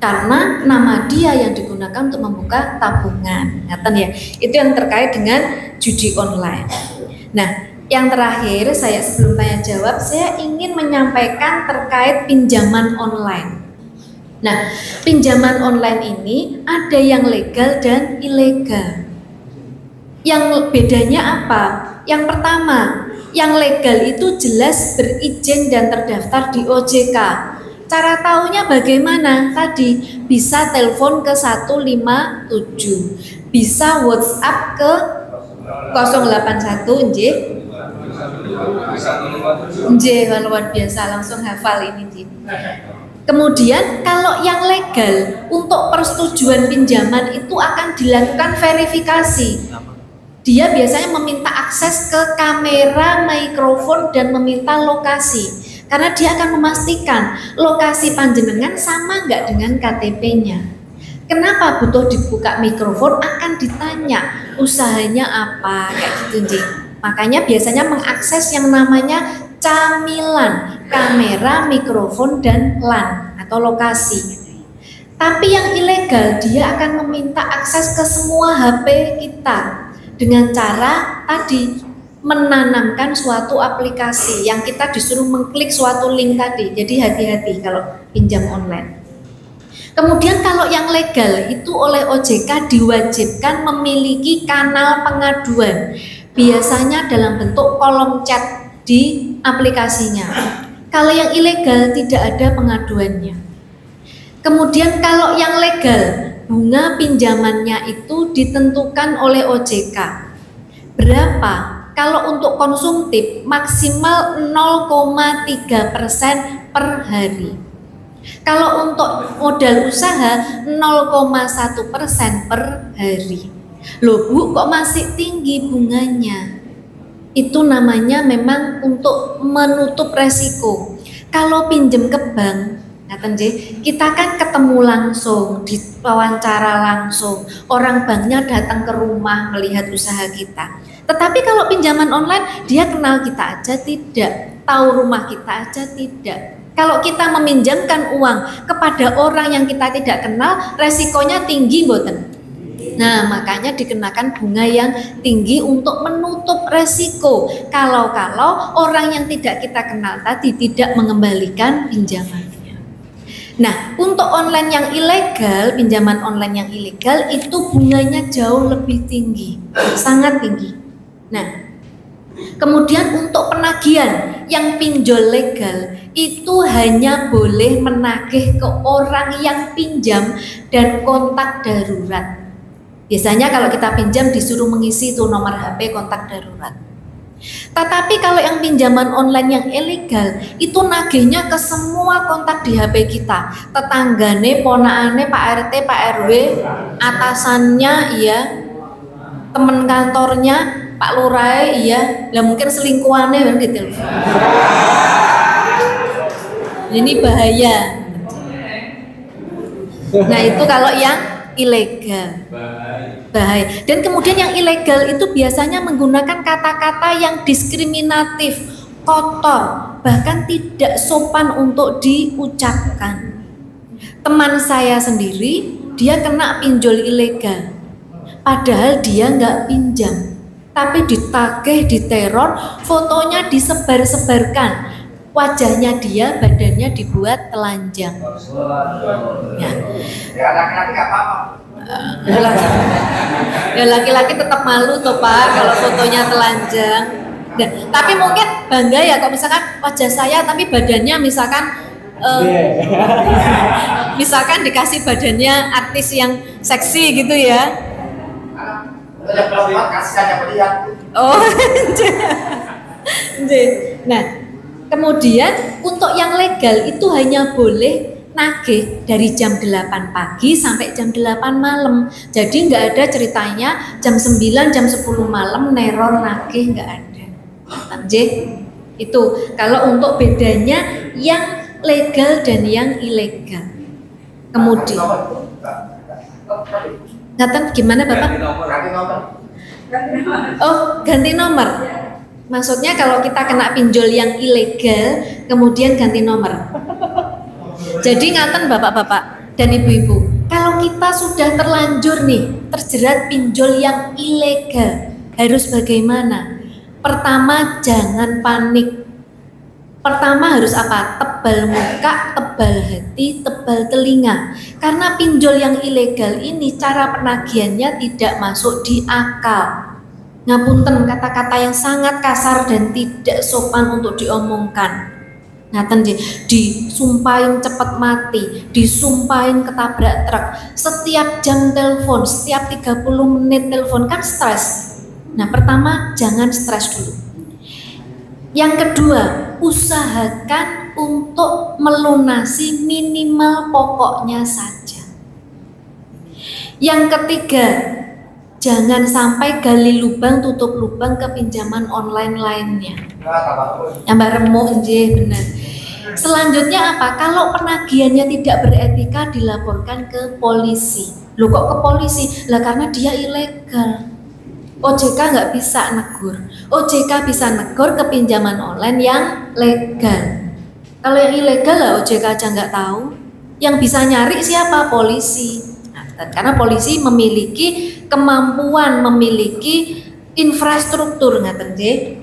karena nama dia yang digunakan untuk membuka tabungan. Ngeten ya. Itu yang terkait dengan judi online. Nah, yang terakhir sebelum tanya jawab, saya ingin menyampaikan terkait pinjaman online. Nah, pinjaman online ini ada yang legal dan ilegal. Yang bedanya apa? Yang pertama, yang legal itu jelas berizin dan terdaftar di OJK. Cara taunya bagaimana? Tadi bisa telepon ke 157, bisa WhatsApp ke 081 luar biasa, langsung hafal ini. Kemudian kalau yang legal untuk persetujuan pinjaman itu akan dilakukan verifikasi. Dia biasanya meminta akses ke kamera, mikrofon dan meminta lokasi. Karena dia akan memastikan lokasi panjenengan sama nggak dengan KTP-nya. Kenapa butuh dibuka mikrofon? Akan ditanya usahanya apa, kayak gitu. Makanya biasanya mengakses yang namanya camilan, kamera, mikrofon, dan LAN atau lokasi. Tapi yang ilegal dia akan meminta akses ke semua HP kita dengan cara tadi menanamkan suatu aplikasi yang kita disuruh mengklik suatu link tadi. Jadi hati-hati kalau pinjam online. Kemudian kalau yang legal itu oleh OJK diwajibkan memiliki kanal pengaduan. Biasanya dalam bentuk kolom chat di aplikasinya. Kalau yang ilegal tidak ada pengaduannya. Kemudian kalau yang legal, bunga pinjamannya itu ditentukan oleh OJK. Berapa? Kalau untuk konsumtif maksimal 0,3% per hari. Kalau untuk modal usaha 0,1% per hari. Loh Bu, kok masih tinggi bunganya? Itu namanya memang untuk menutup resiko. Kalau pinjem ke bank, kita kan ketemu langsung, diwawancara langsung. Orang banknya datang ke rumah melihat usaha kita. Tetapi kalau pinjaman online, dia kenal kita aja tidak, tahu rumah kita aja tidak. Kalau kita meminjamkan uang kepada orang yang kita tidak kenal, resikonya tinggi, mboten? Nah, makanya dikenakan bunga yang tinggi untuk menutup resiko. Kalau orang yang tidak kita kenal tadi tidak mengembalikan pinjamannya. Nah, untuk online yang ilegal, pinjaman online yang ilegal itu bunganya jauh lebih tinggi, sangat tinggi. Nah, kemudian untuk penagihan yang pinjol legal itu hanya boleh menagih ke orang yang pinjam dan kontak darurat. Biasanya kalau kita pinjam disuruh mengisi itu nomor HP kontak darurat. Tetapi kalau yang pinjaman online yang ilegal itu nagihnya ke semua kontak di HP kita, tetanggane, ponakane, Pak RT, Pak RW, atasannya, iya, teman kantornya, Pak Lurah, iya, lah mungkin selingkuhannya kan gitu. Ini bahaya. Nah itu kalau yang ilegal, bahaya. Dan kemudian yang ilegal itu biasanya menggunakan kata-kata yang diskriminatif, kotor, bahkan tidak sopan untuk diucapkan. Teman saya sendiri, dia kena pinjol ilegal, padahal dia nggak pinjam, tapi ditagih, diteror, fotonya disebar-sebarkan, wajahnya dia, badannya dibuat telanjang. Ya. Laki-laki nggak apa-apa. Ya laki-laki tetap malu toh Pak kalau fotonya telanjang. Nah, tapi mungkin bangga ya kalau misalkan wajah saya tapi badannya misalkan dikasih badannya artis yang seksi gitu ya. Ada perempuan kasih ada melihat. Oh, nggih. Nah, kemudian untuk yang legal itu hanya boleh nagih dari jam 8 pagi sampai jam 8 malam. Jadi nggak ada ceritanya jam 9, jam 10 malam neror nagih, nggak ada. Nggih. Itu kalau untuk bedanya yang legal dan yang ilegal. Kemudian ngaten gimana Bapak? Ganti nomor. Oh, ganti nomor. Maksudnya kalau kita kena pinjol yang ilegal, kemudian ganti nomor. Jadi ngaten Bapak-bapak dan Ibu-ibu, kalau kita sudah terlanjur nih terjerat pinjol yang ilegal, harus bagaimana? Pertama, jangan panik. Pertama harus apa? Tebal muka, tebal hati, tebal telinga. Karena pinjol yang ilegal ini cara penagihannya tidak masuk di akal. Ngapunten, kata-kata yang sangat kasar dan tidak sopan untuk diomongkan. Ngaten disumpahin cepet mati, disumpahin ketabrak truk, setiap jam telepon, setiap 30 menit telepon, kan stres. Nah, pertama jangan stres dulu. Yang kedua, usahakan untuk melunasi minimal pokoknya saja. Yang ketiga, jangan sampai gali lubang tutup lubang ke pinjaman online lainnya. Tambah remuk nggih, benar. Selanjutnya apa? Kalau penagihannya tidak beretika, dilaporkan ke polisi. Loh kok ke polisi? Lah karena dia ilegal. OJK nggak bisa negur. OJK bisa negur ke pinjaman online yang legal. Kalau yang ilegal lah OJK aja nggak tahu. Yang bisa nyari siapa? Polisi. Nah, karena polisi memiliki kemampuan, memiliki infrastruktur, ngaten nggih.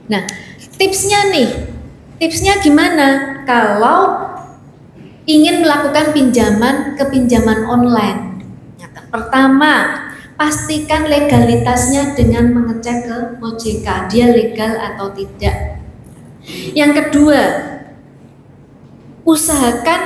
Nah, tipsnya gimana? Kalau ingin melakukan pinjaman online. Pertama, pastikan legalitasnya dengan mengecek ke OJK, dia legal atau tidak. Yang kedua, usahakan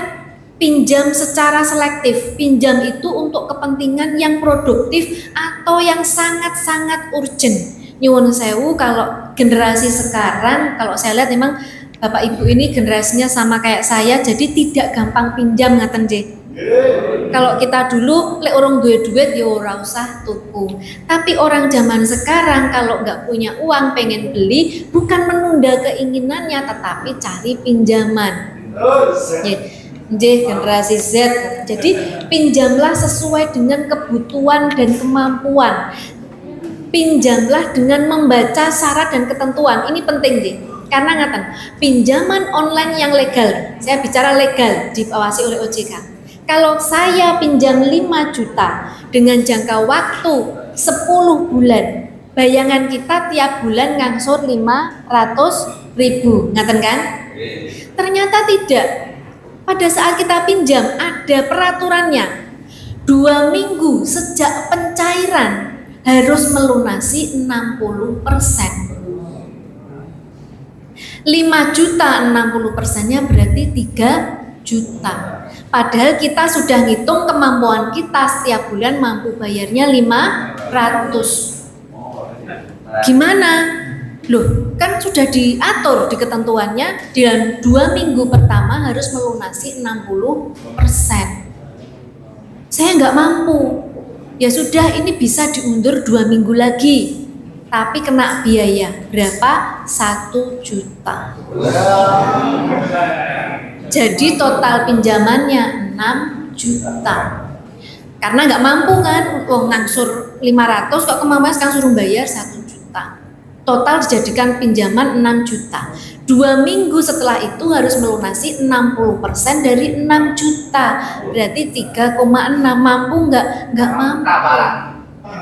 pinjam secara selektif. Pinjam itu untuk kepentingan yang produktif atau yang sangat-sangat urgent. Nyuwun sewu, kalau generasi sekarang, kalau saya lihat memang Bapak Ibu ini generasinya sama kayak saya, jadi tidak gampang pinjam, ngaten nggih. Kalau kita dulu lek orang duit ya ora usah tuku. Tapi orang zaman sekarang kalau nggak punya uang pengen beli, bukan menunda keinginannya tetapi cari pinjaman. Generasi Z. Jadi pinjamlah sesuai dengan kebutuhan dan kemampuan. Pinjamlah dengan membaca syarat dan ketentuan. Ini penting nih. Karena ngaten, pinjaman online yang legal. Saya bicara legal, diawasi oleh OJK. Kalau saya pinjam 5 juta dengan jangka waktu 10 bulan, bayangan kita tiap bulan ngangsur 500.000, ngaten kan? Ternyata tidak. Pada saat kita pinjam ada peraturannya. 2 minggu sejak pencairan harus melunasi 60%. 5 juta 60%-nya berarti 3 juta. Padahal kita sudah ngitung kemampuan kita setiap bulan mampu bayarnya 500. Gimana? Loh, kan sudah diatur di ketentuannya dalam 2 minggu pertama harus melunasi 60%. Saya nggak mampu. Ya sudah, ini bisa diundur 2 minggu lagi. Tapi kena biaya berapa? 1 juta. Jadi total pinjamannya 6 juta. Karena nggak mampu kan, ngangsur 500 kok kemampuan sekarang suruh bayar 1 juta. Total dijadikan pinjaman 6 juta. 2 minggu setelah itu harus melunasi 60% dari 6 juta. Berarti 3,6. Mampu nggak? Nggak mampu.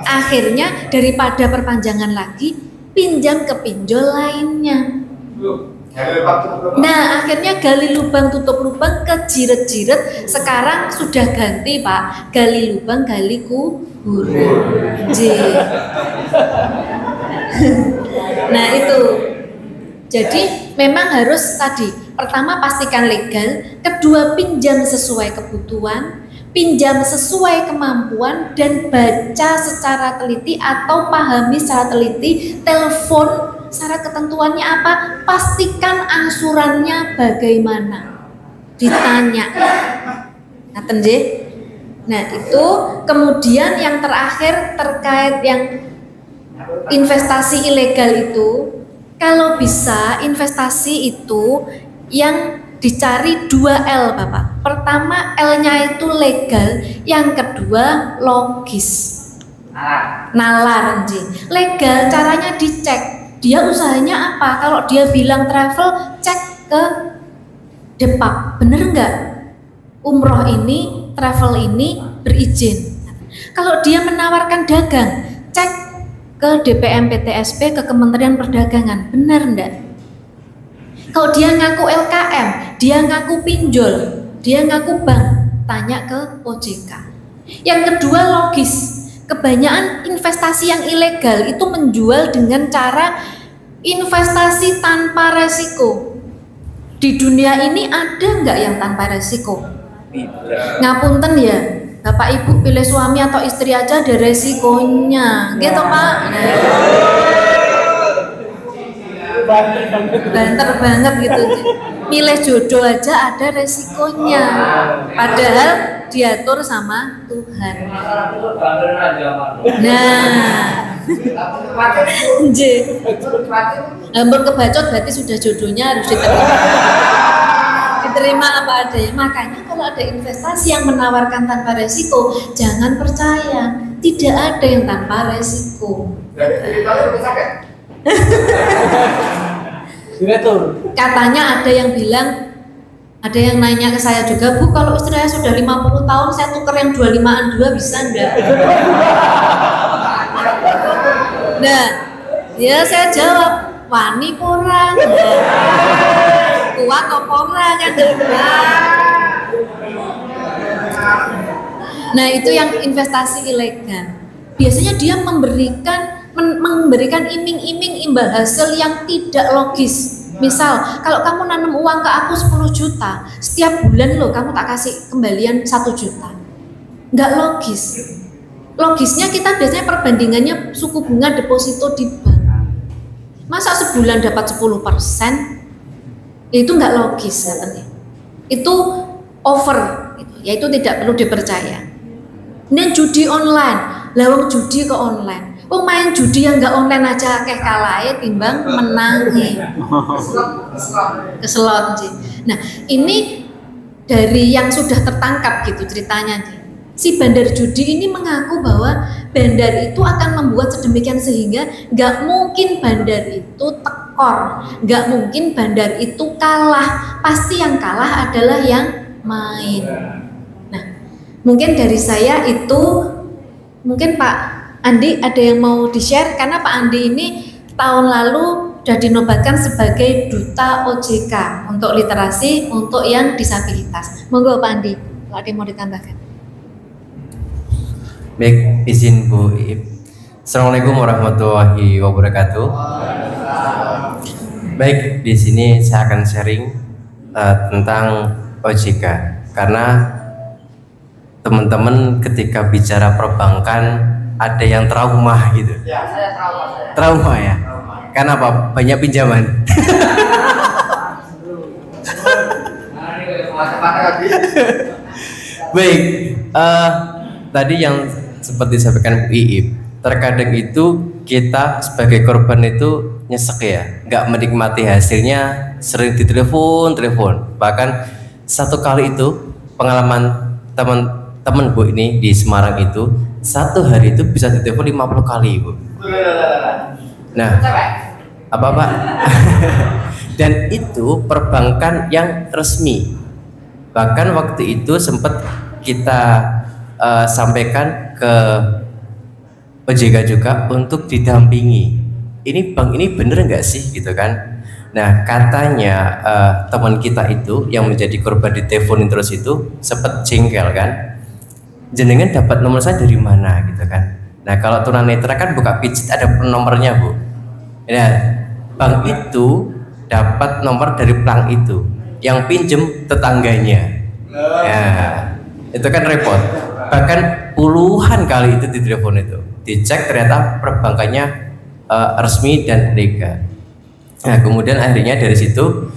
Akhirnya daripada perpanjangan lagi, pinjam ke pinjol lainnya. Nah, akhirnya gali lubang tutup lubang, kejiret-jiret. Sekarang sudah ganti Pak, gali lubang gali kuburan. Nah itu. Jadi memang harus tadi, pertama pastikan legal, kedua pinjam sesuai kebutuhan, pinjam sesuai kemampuan dan baca secara teliti atau pahami secara teliti, telepon syarat ketentuannya apa, pastikan angsurannya bagaimana, ditanya. Ngaten nggih. Nah, itu kemudian yang terakhir terkait yang investasi ilegal itu, kalau bisa investasi itu yang dicari 2L Bapak. Pertama L-nya itu legal, yang kedua logis. Nalar nggih. Legal caranya dicek. Dia usahanya apa? Kalau dia bilang travel, cek ke Depak. Bener enggak? Umroh ini, travel ini berizin. Kalau dia menawarkan dagang, cek ke DPM PTSP, ke Kementerian Perdagangan. Benar enggak? Kalau dia ngaku LKM, dia ngaku pinjol, dia ngaku bank, tanya ke OJK. Yang kedua logis, kebanyakan investasi yang ilegal itu menjual dengan cara investasi tanpa resiko. Di dunia ini ada nggak yang tanpa resiko? Ngapunten ya, Bapak Ibu pilih suami atau istri aja ada resikonya, gitu Pak. Banter banget gitu. Milih jodoh aja ada resikonya. Padahal diatur sama Tuhan. Nah, hampir kebacot berarti sudah jodohnya harus diterima apa adanya. Makanya kalau ada investasi yang menawarkan tanpa resiko, jangan percaya. Tidak ada yang tanpa resiko. Katanya ada yang bilang, ada yang nanya ke saya juga, Bu, kalau istri saya sudah 50 tahun saya tuker yang 25-an 2 bisa enggak? Nah, ya saya jawab, wani pora, kuat kok pora kan. Nah, itu yang investasi ilegal. Biasanya dia memberikan iming-iming imbal hasil yang tidak logis. Misal, kalau kamu nanam uang ke aku 10 juta, setiap bulan loh kamu tak kasih kembalian 1 juta. Nggak logis. Logisnya kita biasanya perbandingannya suku bunga deposito di bank. Masa sebulan dapat 10%? Itu nggak logis katanya. Itu over, yaitu tidak perlu dipercaya. Dan judi online, lawang judi ke online. Main judi yang nggak online aja kayak kalahnya timbang menangi keselon sih. Nah, ini dari yang sudah tertangkap gitu ceritanya nih. Si bandar judi ini mengaku bahwa bandar itu akan membuat sedemikian sehingga nggak mungkin bandar itu tekor, nggak mungkin bandar itu kalah. Pasti yang kalah adalah yang main. Nah, mungkin dari saya itu, mungkin Pak Andi ada yang mau di-share, karena Pak Andi ini tahun lalu sudah dinobatkan sebagai Duta OJK untuk literasi untuk yang disabilitas. Monggo Pak Andi, kalau ada yang mau ditambahkan. Baik, izin Bu Iip. Assalamualaikum warahmatullahi wabarakatuh. Baik, di sini saya akan sharing tentang OJK, karena teman-teman ketika bicara perbankan ada yang trauma gitu. Ya, saya trauma. Trauma ya? Karena apa? Banyak pinjaman. Baik, tadi yang seperti disampaikan Bu Iip, terkadang itu kita sebagai korban itu nyesek ya, nggak menikmati hasilnya, sering ditelepon. Bahkan satu kali itu pengalaman teman-teman Bu ini di Semarang itu, satu hari itu bisa ditelepon 50 kali Bu. Nah, apa Pak? Dan itu perbankan yang resmi. Bahkan waktu itu sempat kita sampaikan ke OJK juga untuk didampingi. Ini bank ini bener nggak sih gitu kan? Nah, katanya teman kita itu yang menjadi korban diteleponin terus itu sempat jengkel kan? Jenengan dapat nomor saya dari mana gitu kan? Nah, kalau tunanetra kan buka pijit ada nomornya Bu. Nah, bank itu dapat nomor dari plang itu, yang pinjem tetangganya. Ya, itu kan repot. Bahkan puluhan kali itu ditelepon itu, dicek ternyata perbankannya resmi dan legal. Nah kemudian akhirnya dari situ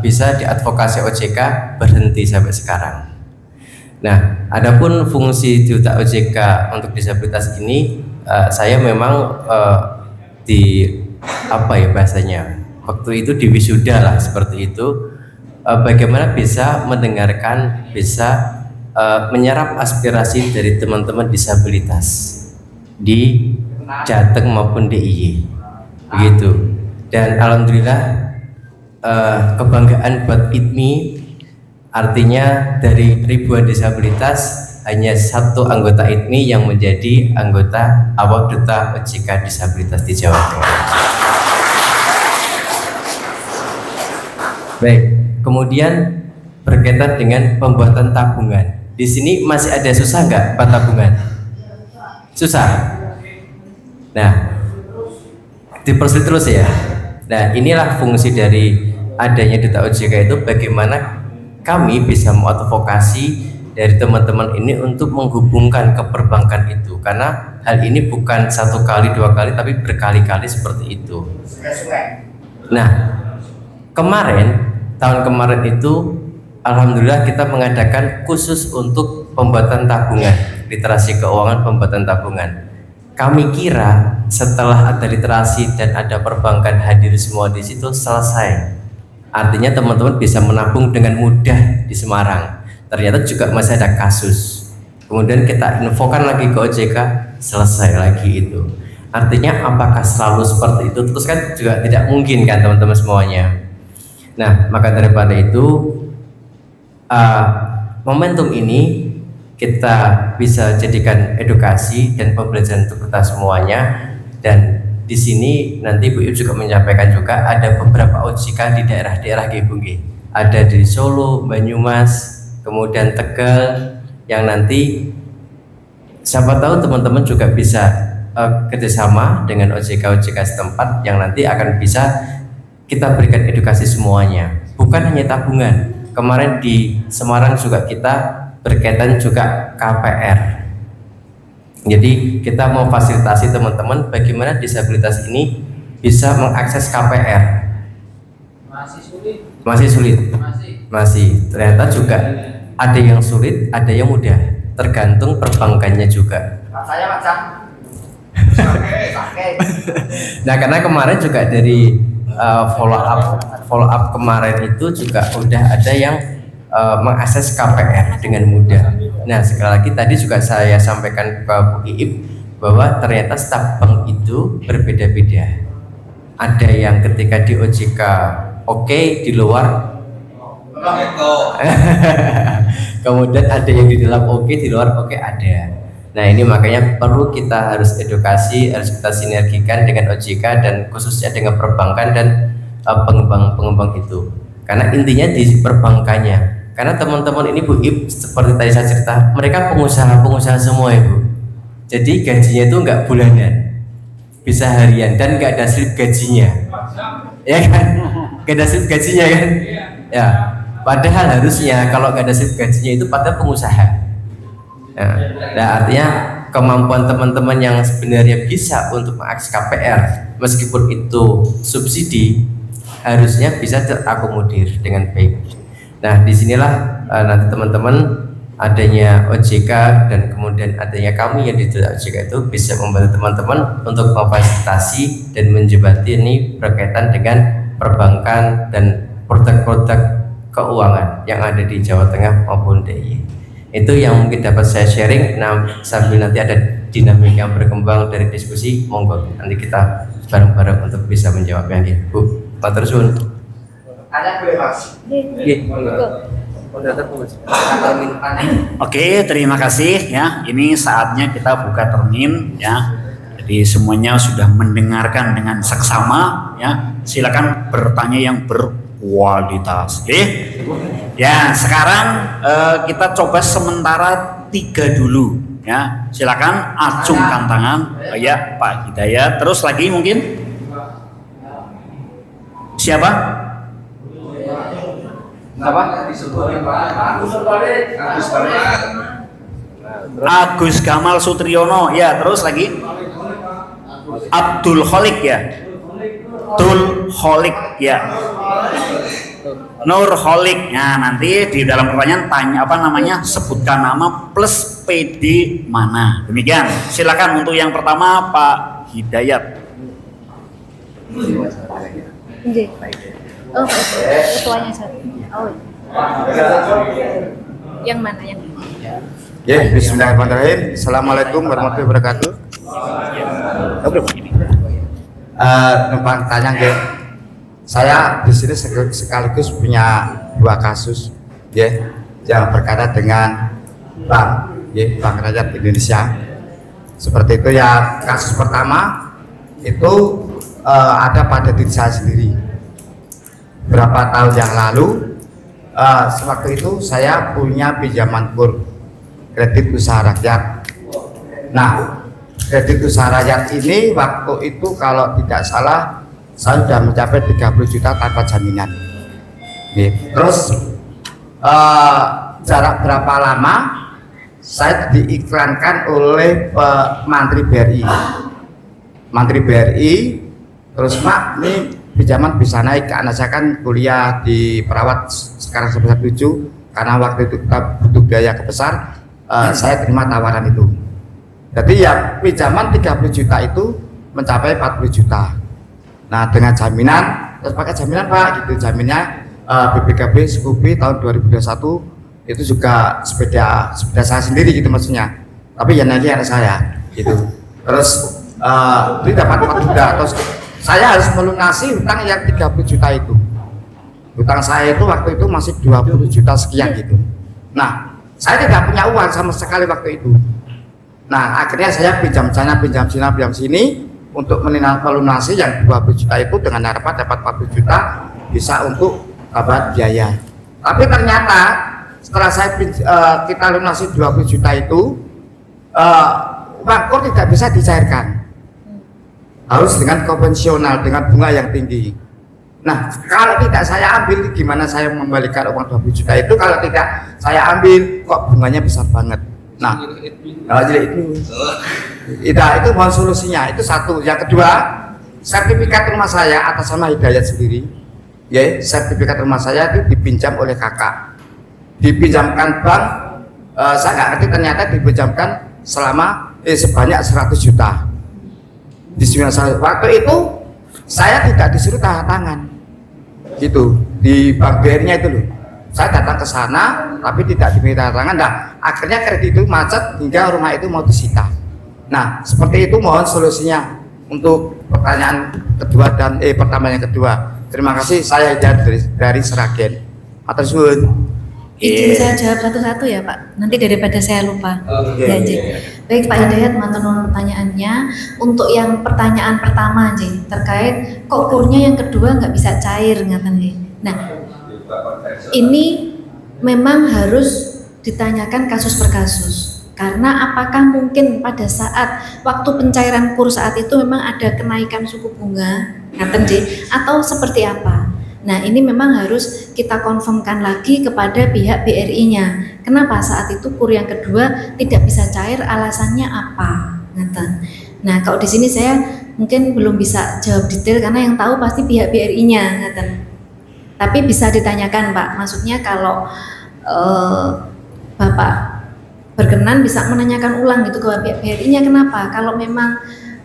bisa diadvokasi OJK berhenti sampai sekarang. Nah, adapun fungsi Duta OJK untuk disabilitas ini, saya memang di apa ya bahasanya, waktu itu di wisuda lah seperti itu. Bagaimana bisa mendengarkan, bisa menyerap aspirasi dari teman-teman disabilitas di Jateng maupun DIY, begitu. Dan alhamdulillah kebanggaan buat ITMI, artinya dari ribuan disabilitas hanya satu anggota ITMI yang menjadi anggota awal Duta OJK disabilitas di Jawa Tengah. Baik, kemudian berkaitan dengan pembuatan tabungan. Di sini masih ada susah nggak buat tabungan? Susah. Nah, dipersulit terus ya. Nah, inilah fungsi dari adanya Duta OJK itu, bagaimana kami bisa mengadvokasi dari teman-teman ini untuk menghubungkan ke perbankan itu, karena hal ini bukan satu kali dua kali tapi berkali-kali seperti itu. Nah, tahun kemarin itu alhamdulillah kita mengadakan khusus untuk pembuatan tabungan, literasi keuangan pembuatan tabungan. Kami kira setelah ada literasi dan ada perbankan hadir semua di situ selesai. Artinya teman-teman bisa menabung dengan mudah di Semarang. Ternyata juga masih ada kasus. Kemudian kita infokan lagi ke OJK, selesai lagi itu. Artinya apakah selalu seperti itu? Terus kan juga tidak mungkin kan teman-teman semuanya. Nah, maka daripada itu momentum ini kita bisa jadikan edukasi dan pembelajaran untuk kita semuanya. Dan di sini nanti Bu Ibu juga menyampaikan juga ada beberapa OJK di daerah-daerah Gebungge. Ada di Solo, Banyumas, kemudian Tegal, yang nanti siapa tahu teman-teman juga bisa kerjasama dengan OJK setempat yang nanti akan bisa kita berikan edukasi semuanya. Bukan hanya tabungan. Kemarin di Semarang juga kita berkaitan juga KPR. Jadi kita mau fasilitasi teman-teman bagaimana disabilitas ini bisa mengakses KPR. Masih sulit. Masih. Ternyata juga ada yang sulit, ada yang mudah. Tergantung perbankannya juga. Saya macam. Nah, karena kemarin juga dari follow up kemarin itu juga udah ada yang mengakses KPR dengan mudah. Nah, sekali lagi tadi juga saya sampaikan ke Bu Iip bahwa ternyata staf bank itu berbeda-beda. Ada yang ketika di OJK oke, di luar kemudian ada yang di dalam oke, di luar oke ada. Nah, ini makanya perlu kita harus edukasi, harus kita sinergikan dengan OJK dan khususnya dengan perbankan dan pengembang itu. Karena intinya di perbankannya. Karena teman-teman ini Bu Ip, seperti tadi saya cerita, mereka pengusaha semua ya Bu. Jadi gajinya itu nggak bulanan, bisa harian dan nggak ada slip gajinya, ya kan? Nggak ada slip gajinya kan? Ya. Padahal harusnya kalau nggak ada slip gajinya itu pada pengusaha. Nah, artinya kemampuan teman-teman yang sebenarnya bisa untuk mengakses KPR, meskipun itu subsidi, harusnya bisa terakomodir dengan baik. Nah, disinilah nanti teman-teman adanya OJK dan kemudian adanya kami yang di OJK itu bisa membantu teman-teman untuk memfasilitasi dan menjembatani berkaitan dengan perbankan dan produk-produk keuangan yang ada di Jawa Tengah maupun DIY. Itu yang mungkin dapat saya sharing. Nah, sambil nanti ada dinamika yang berkembang dari diskusi, monggo nanti kita bareng-bareng untuk bisa menjawabnya. Bu, matur suwun. Ada boleh Mas? Oke, terima kasih ya. Ini saatnya kita buka termin ya. Jadi semuanya sudah mendengarkan dengan seksama ya. Silakan bertanya yang berkualitas. Oke. Ya, sekarang kita coba sementara 3 dulu ya. Silakan acungkan tangan. Ya, Pak Hidayat. Terus lagi mungkin? Siapa? Apa? Agus Gamal Sutriyono, ya terus lagi Abdul Kholik ya, Abdul Kholik ya, Nur Kholik. Nah nanti di dalam pertanyaan tanya apa namanya, sebutkan nama plus PD mana. Demikian. Silakan untuk yang pertama Pak Hidayat. Oh, ketuanya satu. Oh. Yang mana yang? Ya, bismillahirrahmanirrahim. Assalamualaikum warahmatullahi wabarakatuh. Numpang tanya ke saya di sini sekaligus punya dua kasus, ya, yang berkaitan dengan bank, ya, Bank Rakyat Indonesia. Seperti itu ya. Kasus pertama itu ada pada diri saya sendiri. Berapa tahun yang lalu, sewaktu itu saya punya pinjaman kur kredit usaha rakyat. Nah, kredit usaha rakyat ini waktu itu kalau tidak salah saya sudah mencapai 30 juta tanpa jaminan. Terus jarak berapa lama saya diiklankan oleh Menteri BRI. Menteri BRI, terus Mak, ini pinjaman bisa naik, karena saya kan kuliah di perawat sekarang sebesar 7, karena waktu itu kita butuh biaya kebesar. Saya terima tawaran itu. Jadi ya pinjaman 30 juta itu mencapai 40 juta. Nah dengan jaminan, terus pakai jaminan Pak, gitu jaminnya BPKB Sekupi tahun 2021 itu juga sepeda saya sendiri gitu maksudnya. Tapi yang nanti anak saya gitu. Terus itu dapat 4 juta. Terus saya harus melunasi hutang yang 30 juta itu. Hutang saya itu waktu itu masih 20 juta sekian gitu. Nah saya tidak punya uang sama sekali waktu itu. Nah akhirnya saya pinjam sana, pinjam sini untuk melunasi yang 20 juta itu dengan harapan dapat 40 juta bisa untuk tambahan biaya. Tapi ternyata setelah kita lunasi 20 juta itu uang kur tidak bisa dicairkan, harus dengan konvensional dengan bunga yang tinggi. Nah kalau tidak saya ambil, gimana saya membalikan uang 20 juta itu kalau tidak saya ambil, kok bunganya besar banget. Nah itu mohon solusinya. Itu satu. Yang kedua, sertifikat rumah saya atas nama Hidayat sendiri, ya, sertifikat rumah saya itu dipinjam oleh kakak, dipinjamkan bank. Saya nggak ngerti, ternyata dipinjamkan selama sebanyak 100 juta. Waktu itu saya tidak disuruh tanda tangan gitu di bank BRI-nya itu loh. Saya datang ke sana tapi tidak diminta tanda tangan. Nah akhirnya kredit itu macet hingga rumah itu mau disita. Nah seperti itu, mohon solusinya untuk pertanyaan kedua dan pertama yang kedua. Terima kasih, saya dari Seragen. Matur suwun. Izin saya jawab satu-satu ya Pak, nanti daripada saya lupa. Ya, baik Pak Hidayat, matur nuwun pertanyaannya. Untuk yang pertanyaan pertama terkait kok kurnya yang kedua nggak bisa cair ngaten. Nah ini memang harus ditanyakan kasus per kasus, karena apakah mungkin pada saat waktu pencairan kur saat itu memang ada kenaikan suku bunga atau seperti apa. Nah ini memang harus kita konfirmkan lagi kepada pihak BRI-nya. Kenapa saat itu kur yang kedua tidak bisa cair, alasannya apa? Nah kalau di sini saya mungkin belum bisa jawab detail karena yang tahu pasti pihak BRI-nya. Tapi bisa ditanyakan Pak. Maksudnya kalau Bapak berkenan bisa menanyakan ulang gitu ke pihak BRI-nya, kenapa? Kalau memang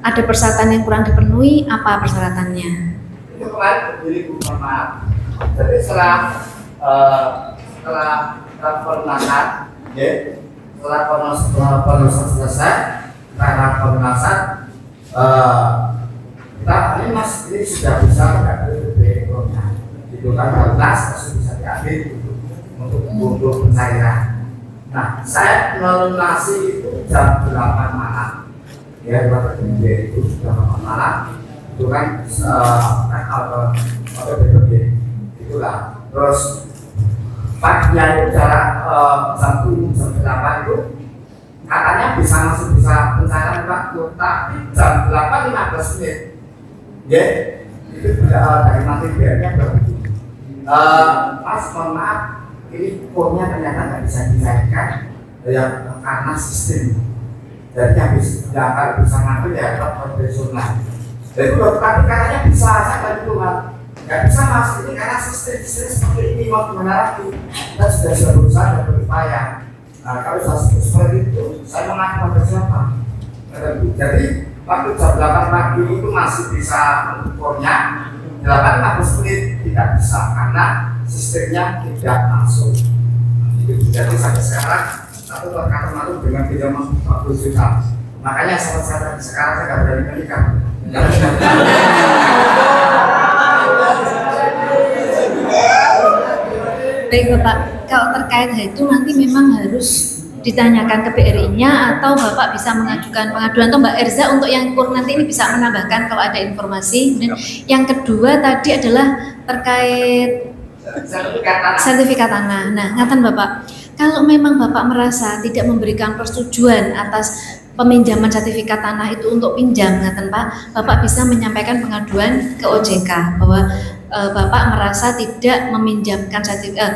ada persyaratan yang kurang dipenuhi, apa persyaratannya? Itu kemarin berdiri, maaf. Jadi setelah pelunasan, setelah pelunasan selesai, karena pelunasan kita ini Mas ini sudah bisa mengambil BPK-nya, itu kan lunas bisa diambil untuk pencairan. Nah saya melunasi itu jam 8 malam, ya waktu itu jam 8 malam. Itu kan itulah. Terus paginya itu jarak jam 7 jam 8 itu katanya masih bisa pencairan waktu, tapi jam 8:15 menit ya itu dari nanti biarnya berhenti. Mas, mohon maaf, ini formnya ternyata nggak bisa dicairkan karena sistem. Jadi habis daftar bisa ngambil ya profesional. Jadi tapi katanya bisa saja itu Mas. Nggak bisa Mas, ini karena sistem seperti ini mau gimana lagi? Kita sudah berusaha dan berupaya. Nah, kalau seperti itu, saya mengaku pada siapa? Jadi waktu jam 8 pagi itu masih bisa mengukurnya, 8:15 menit tidak bisa karena sistemnya tidak masuk. Jadi sampai sekarang satu perkataan malu dengan tidak masuk juta. Makanya sekarang saya nggak berani menikah. Baik Bapak, kalau terkait hal itu nanti memang harus ditanyakan ke BRI-nya atau Bapak bisa mengajukan pengaduan atau Mbak Erza untuk yang kur nanti ini bisa menambahkan kalau ada informasi. Dan yang kedua tadi adalah terkait sertifikat tanah. Nah, ngaten Bapak, kalau memang Bapak merasa tidak memberikan persetujuan atas peminjaman sertifikat tanah itu untuk pinjam, ngaten Pak, Bapak bisa menyampaikan pengaduan ke OJK bahwa Bapak merasa tidak meminjamkan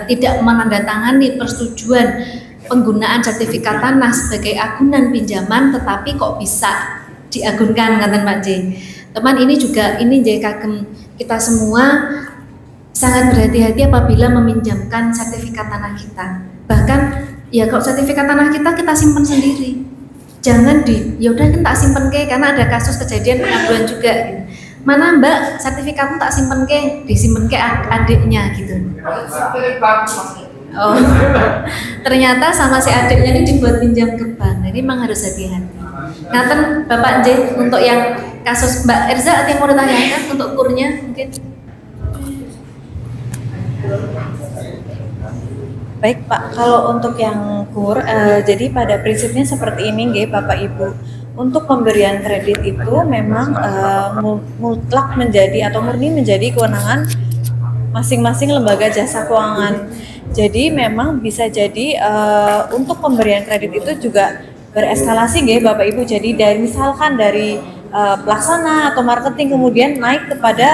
tidak menandatangani persetujuan penggunaan sertifikat tanah sebagai agunan pinjaman, tetapi kok bisa diagunkan, ngaten Pak J. Teman ini juga ini J kagem kita semua sangat berhati-hati apabila meminjamkan sertifikat tanah kita. Bahkan ya kalau sertifikat tanah kita simpan sendiri. Jangan yaudah kan tak simpen ke, karena ada kasus kejadian pengaduan juga. Mana Mbak sertifikatmu tak simpen ke, disimpen ke adiknya gitu. Oh, ternyata sama si adiknya ini dibuat pinjam ke bank. Ini memang harus hati-hati. Ngaten Bapak J untuk yang kasus Mbak Erza ada yang mau ditanyakan untuk kurnya mungkin. Baik Pak, kalau untuk yang kur, jadi pada prinsipnya seperti ini nggih Bapak Ibu. Untuk pemberian kredit itu memang mutlak menjadi atau murni menjadi kewenangan masing-masing lembaga jasa keuangan. Jadi memang bisa jadi untuk pemberian kredit itu juga bereskalasi nggih Bapak Ibu. Jadi misalkan dari pelaksana atau marketing kemudian naik kepada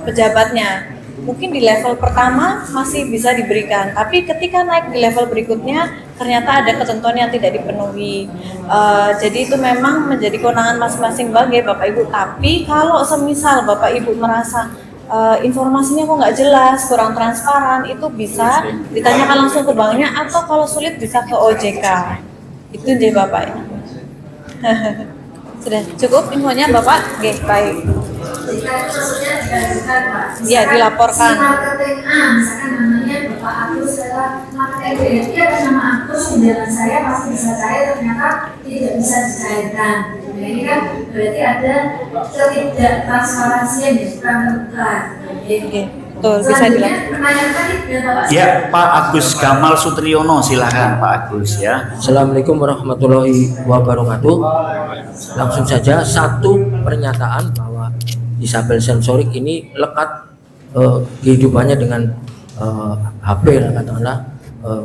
pejabatnya. Mungkin di level pertama masih bisa diberikan, tapi ketika naik di level berikutnya ternyata ada ketentuan yang tidak dipenuhi. Jadi itu memang menjadi kewenangan masing-masing bagi Bapak Ibu. Tapi kalau semisal Bapak Ibu merasa informasinya kok nggak jelas, kurang transparan, itu bisa ditanyakan langsung ke banknya atau kalau sulit bisa ke OJK. Itu aja Bapak. Sudah cukup infonya Bapak? Oke, baik. Jika itu maksudnya diajukan Pak. Iya, dilaporkan. Si marketing A, misalkan namanya Bapak Agus adalah marketing BRI atas nama Agus, pinjaman saya pasti bisa cair, ternyata tidak bisa dicairkan. Nah, ini kan berarti ada ketidaktransparansian yang kurang terbuka. Oke, betul, bisa dilakukan. Pertanyaan tadi Bapak. Ya, Pak Agus Gamal Sutriyono, silakan Pak Agus ya. Assalamualaikum warahmatullahi wabarakatuh. Langsung saja satu pernyataan bahwa disabel sensorik ini lekat kehidupannya dengan HP katakanlah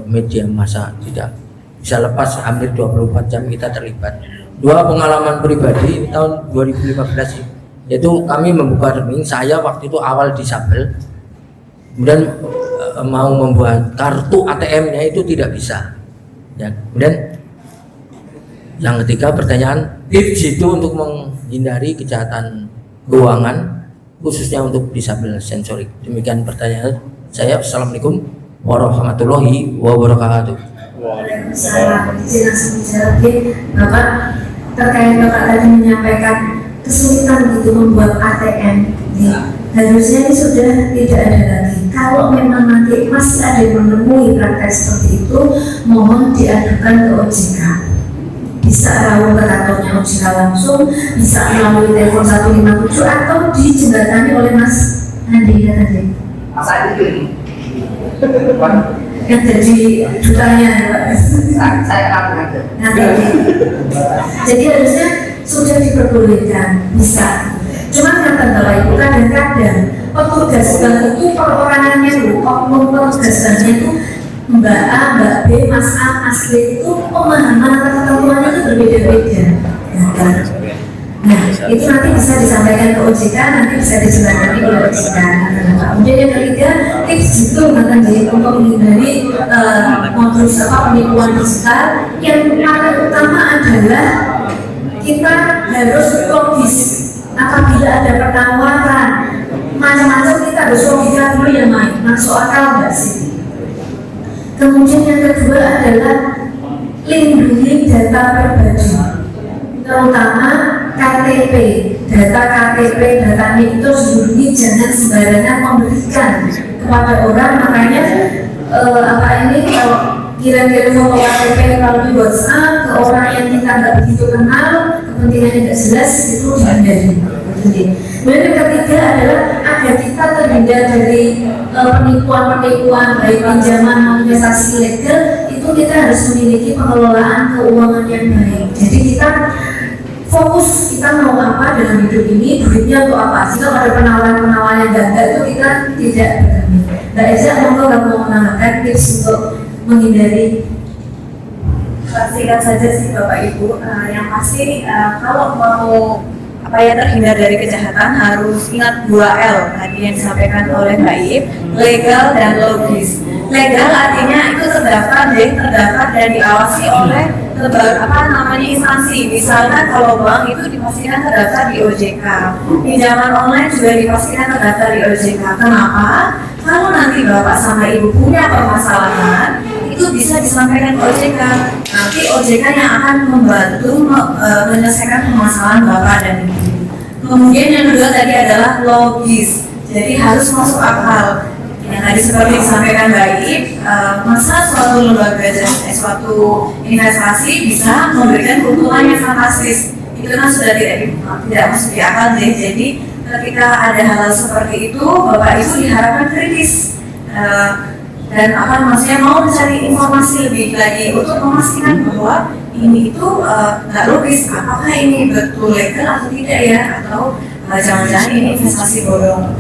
media massa, tidak bisa lepas, hampir 24 jam kita terlibat. Dua pengalaman pribadi tahun 2015 yaitu kami membuka rekening, saya waktu itu awal disabel, kemudian mau membuat kartu ATM-nya itu tidak bisa. Ya, kemudian yang ketiga pertanyaan tips itu untuk menghindari kejahatan keuangan khususnya untuk disabel sensorik. Demikian pertanyaan saya. Assalamualaikum warahmatullahi wabarakatuh. Waalaikumsalam. Izin langsung dijawab Bapak, terkait Bapak tadi menyampaikan kesulitan untuk membuat ATM. Harusnya ini sudah tidak ada lagi. Kalau memang nanti masih ada yang menemui praktek seperti itu, mohon diadukan ke OJK. Bisa rawuh ke kantornya OJK langsung, bisa melalui telepon 157 atau dijembatani oleh Mas Andi tadi. Mas Andi Yang jadi dutanya saya nanti. Jadi harusnya sudah diperbolehkan, bisa. Cuman kata Bapak Ibu, kadang-kadang petugas bank itu perorangannya itu, oknum petugas banknya itu Mbak A, Mbak B, Mas A, Mas B itu pemahaman ketentuannya itu berbeda-beda. Nah, itu nanti bisa disampaikan ke OJK, nanti bisa dijelaskan oleh OJK. Kemudian yang ketiga, tips itu akan jadi untuk menghindari modus penipuan digital. Yang paling utama adalah kita harus logis. Apabila ada penawaran macam-macam, kita harus logika dulu yang main, masuk akal nggak sih? Kemudian yang kedua adalah lindungi data pribadi, terutama KTP, data itu sembunyi, jangan sembarangan memberikan kepada orang. Makanya kalau kirim-kirim foto KTP melalui WhatsApp ke orang yang kita nggak begitu kenal, kepentingannya tidak jelas, itu dihindari. Kemudian yang ketiga adalah agar kita terhindar dari penipuan-penipuan baik pinjaman maupun investasi ilegal, itu kita harus memiliki pengelolaan keuangan yang baik. Jadi kita fokus kita mau apa dalam hidup ini, duitnya untuk apa. Jika ada penawaran-penawaran yang gagal itu kita tidak berani. Mbak Eza, monggo kamu menambahkan tips untuk menghindari. Singkat saja sih Bapak Ibu, yang pasti kalau mau terhindar dari kejahatan harus ingat 2L tadi yang disampaikan oleh Mbak Iip, legal dan logis. Legal artinya itu terdaftar dan diawasi oleh instansi. Misalnya kalau bank itu dipastikan terdaftar di OJK, pinjaman online juga dipastikan terdaftar di OJK. Kenapa? Kalau nanti Bapak sama Ibu punya permasalahan, itu bisa disampaikan ke OJK. Nanti OJK yang akan membantu menyelesaikan permasalahan Bapak dan Ibu. Kemudian yang kedua tadi adalah logis, jadi harus masuk akal. Yang tadi seperti disampaikan Mbak Iip, masa suatu lembaga suatu investasi bisa memberikan keuntungan yang fantastis, itu kan sudah tidak masuk di akal deh. Jadi ketika ada hal seperti itu, Bapak Ibu diharapkan kritis dan maksudnya mau mencari informasi lebih lagi untuk memastikan bahwa ini itu nggak logis, apakah ini betul legal atau tidak ya, atau jangan-jangan ini investasi bodong.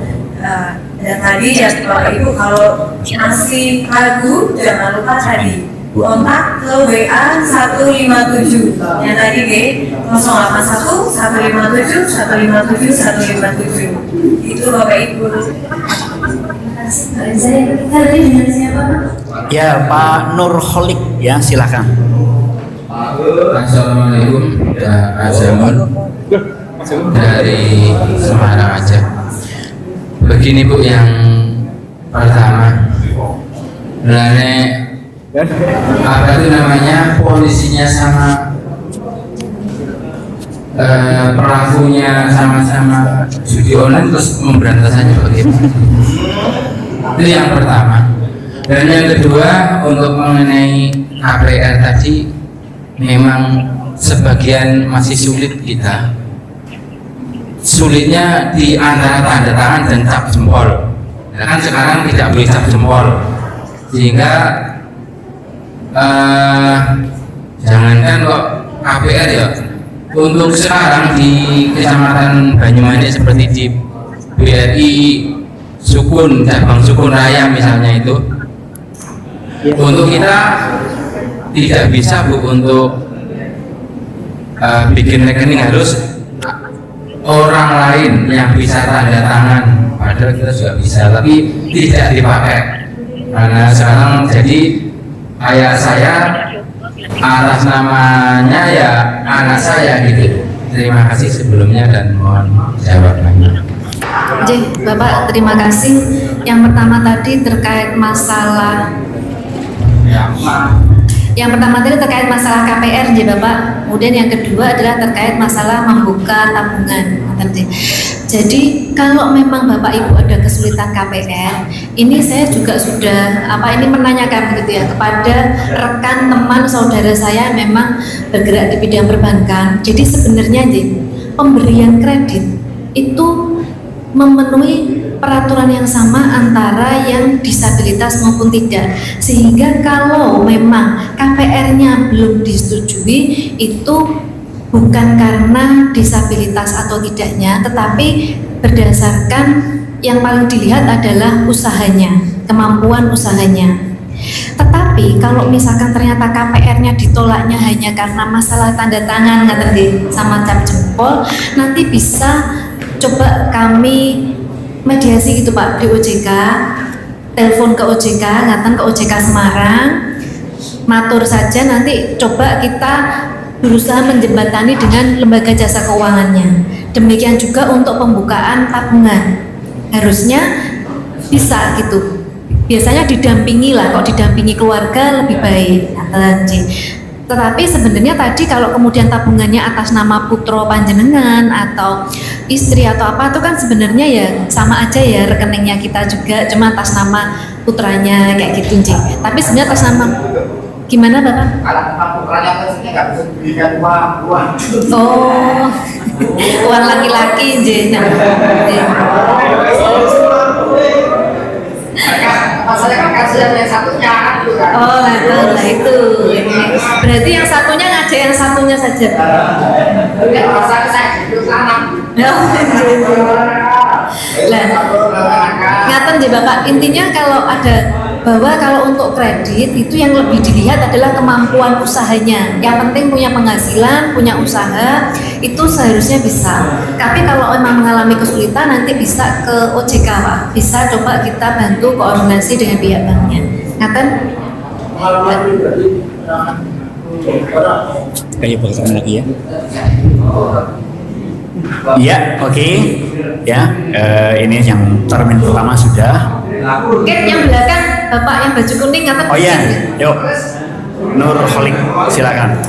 Dan tadi ya Bapak Ibu kalau masih ragu, jangan lupa tadi kontak ke WA 157 yang tadi 081 157 157 157. Itu Bapak Ibu. Saya ketiga tadi dengan siapa? Ya, Pak Nurholik, ya silakan. Assalamualaikum, Azamun dari Semarang aja. Begini Bu, yang pertama, polisinya sama pelakunya sama-sama judi online, terus memberantasannya bagaimana? Itu yang pertama. Dan yang kedua, untuk mengenai KPR tadi, memang sebagian masih sulit kita. Sulitnya di antara tanda tangan dan cap jempol. Nah, kan sekarang tidak boleh cap jempol, sehingga jangankan kok KPR ya, untuk sekarang di Kecamatan Banyumanik seperti di BRI Sukun, cabang Sukun Raya misalnya, itu untuk kita tidak bisa Bu untuk bikin rekening, harus orang lain yang bisa tanda tangan, padahal kita juga bisa, tapi tidak dipakai. Karena sekarang jadi ayah saya atas namanya ya anak saya gitu. Terima kasih sebelumnya dan mohon jawabannya. Bapak terima kasih. Yang pertama tadi terkait masalah KPR ya Bapak. Kemudian yang kedua adalah terkait masalah membuka tabungan. Jadi kalau memang Bapak Ibu ada kesulitan KPR, ini saya juga sudah menanyakan begitu ya kepada rekan teman saudara saya memang bergerak di bidang perbankan. Jadi sebenarnya pemberian kredit itu memenuhi peraturan yang sama antara yang disabilitas maupun tidak, sehingga kalau memang KPR-nya belum disetujui itu bukan karena disabilitas atau tidaknya, tetapi berdasarkan yang paling dilihat adalah usahanya, kemampuan usahanya. Tetapi kalau misalkan ternyata KPR-nya ditolaknya hanya karena masalah tanda tangan sama cap jempol, jempol, nanti bisa coba kami mediasi gitu Pak di OJK, telepon ke OJK, ngaten ke OJK Semarang, matur saja, nanti coba kita berusaha menjembatani dengan lembaga jasa keuangannya. Demikian juga untuk pembukaan tabungan, harusnya bisa gitu. Biasanya didampingi lah, kok didampingi keluarga lebih baik. Tetapi sebenarnya tadi kalau kemudian tabungannya atas nama putra panjenengan atau istri atau apa, itu kan sebenarnya ya sama aja ya, rekeningnya kita juga, cuma atas nama putranya kayak gitu Nji. Tapi sebenarnya atas nama gimana Bapak? Kalau tempat putranya pastinya nggak bisa diberikan uang. Oh, uang laki-laki Nji. Nah, Masalahnya kan kasihan yang satunya kan gitu kan. oh lah itu. Berarti yang satunya ngajak yang satunya saja. Ya, masalah saya itu sana. Lah, ngaten Nji Bapak, intinya kalau ada bahwa kalau untuk kredit itu yang lebih dilihat adalah kemampuan usahanya. Yang penting punya penghasilan, punya usaha, itu seharusnya bisa. Tapi kalau memang mengalami kesulitan, nanti bisa ke OJK Pak. Bisa coba kita bantu koordinasi dengan pihak banknya. Ngaten? Kayak pertama lagi ya. Iya, oke. Ya, ini yang termin pertama sudah. Oke, yang belakang Bapak yang baju kuning ngaten. Oh iya, yuk. Nur Holik, silakan.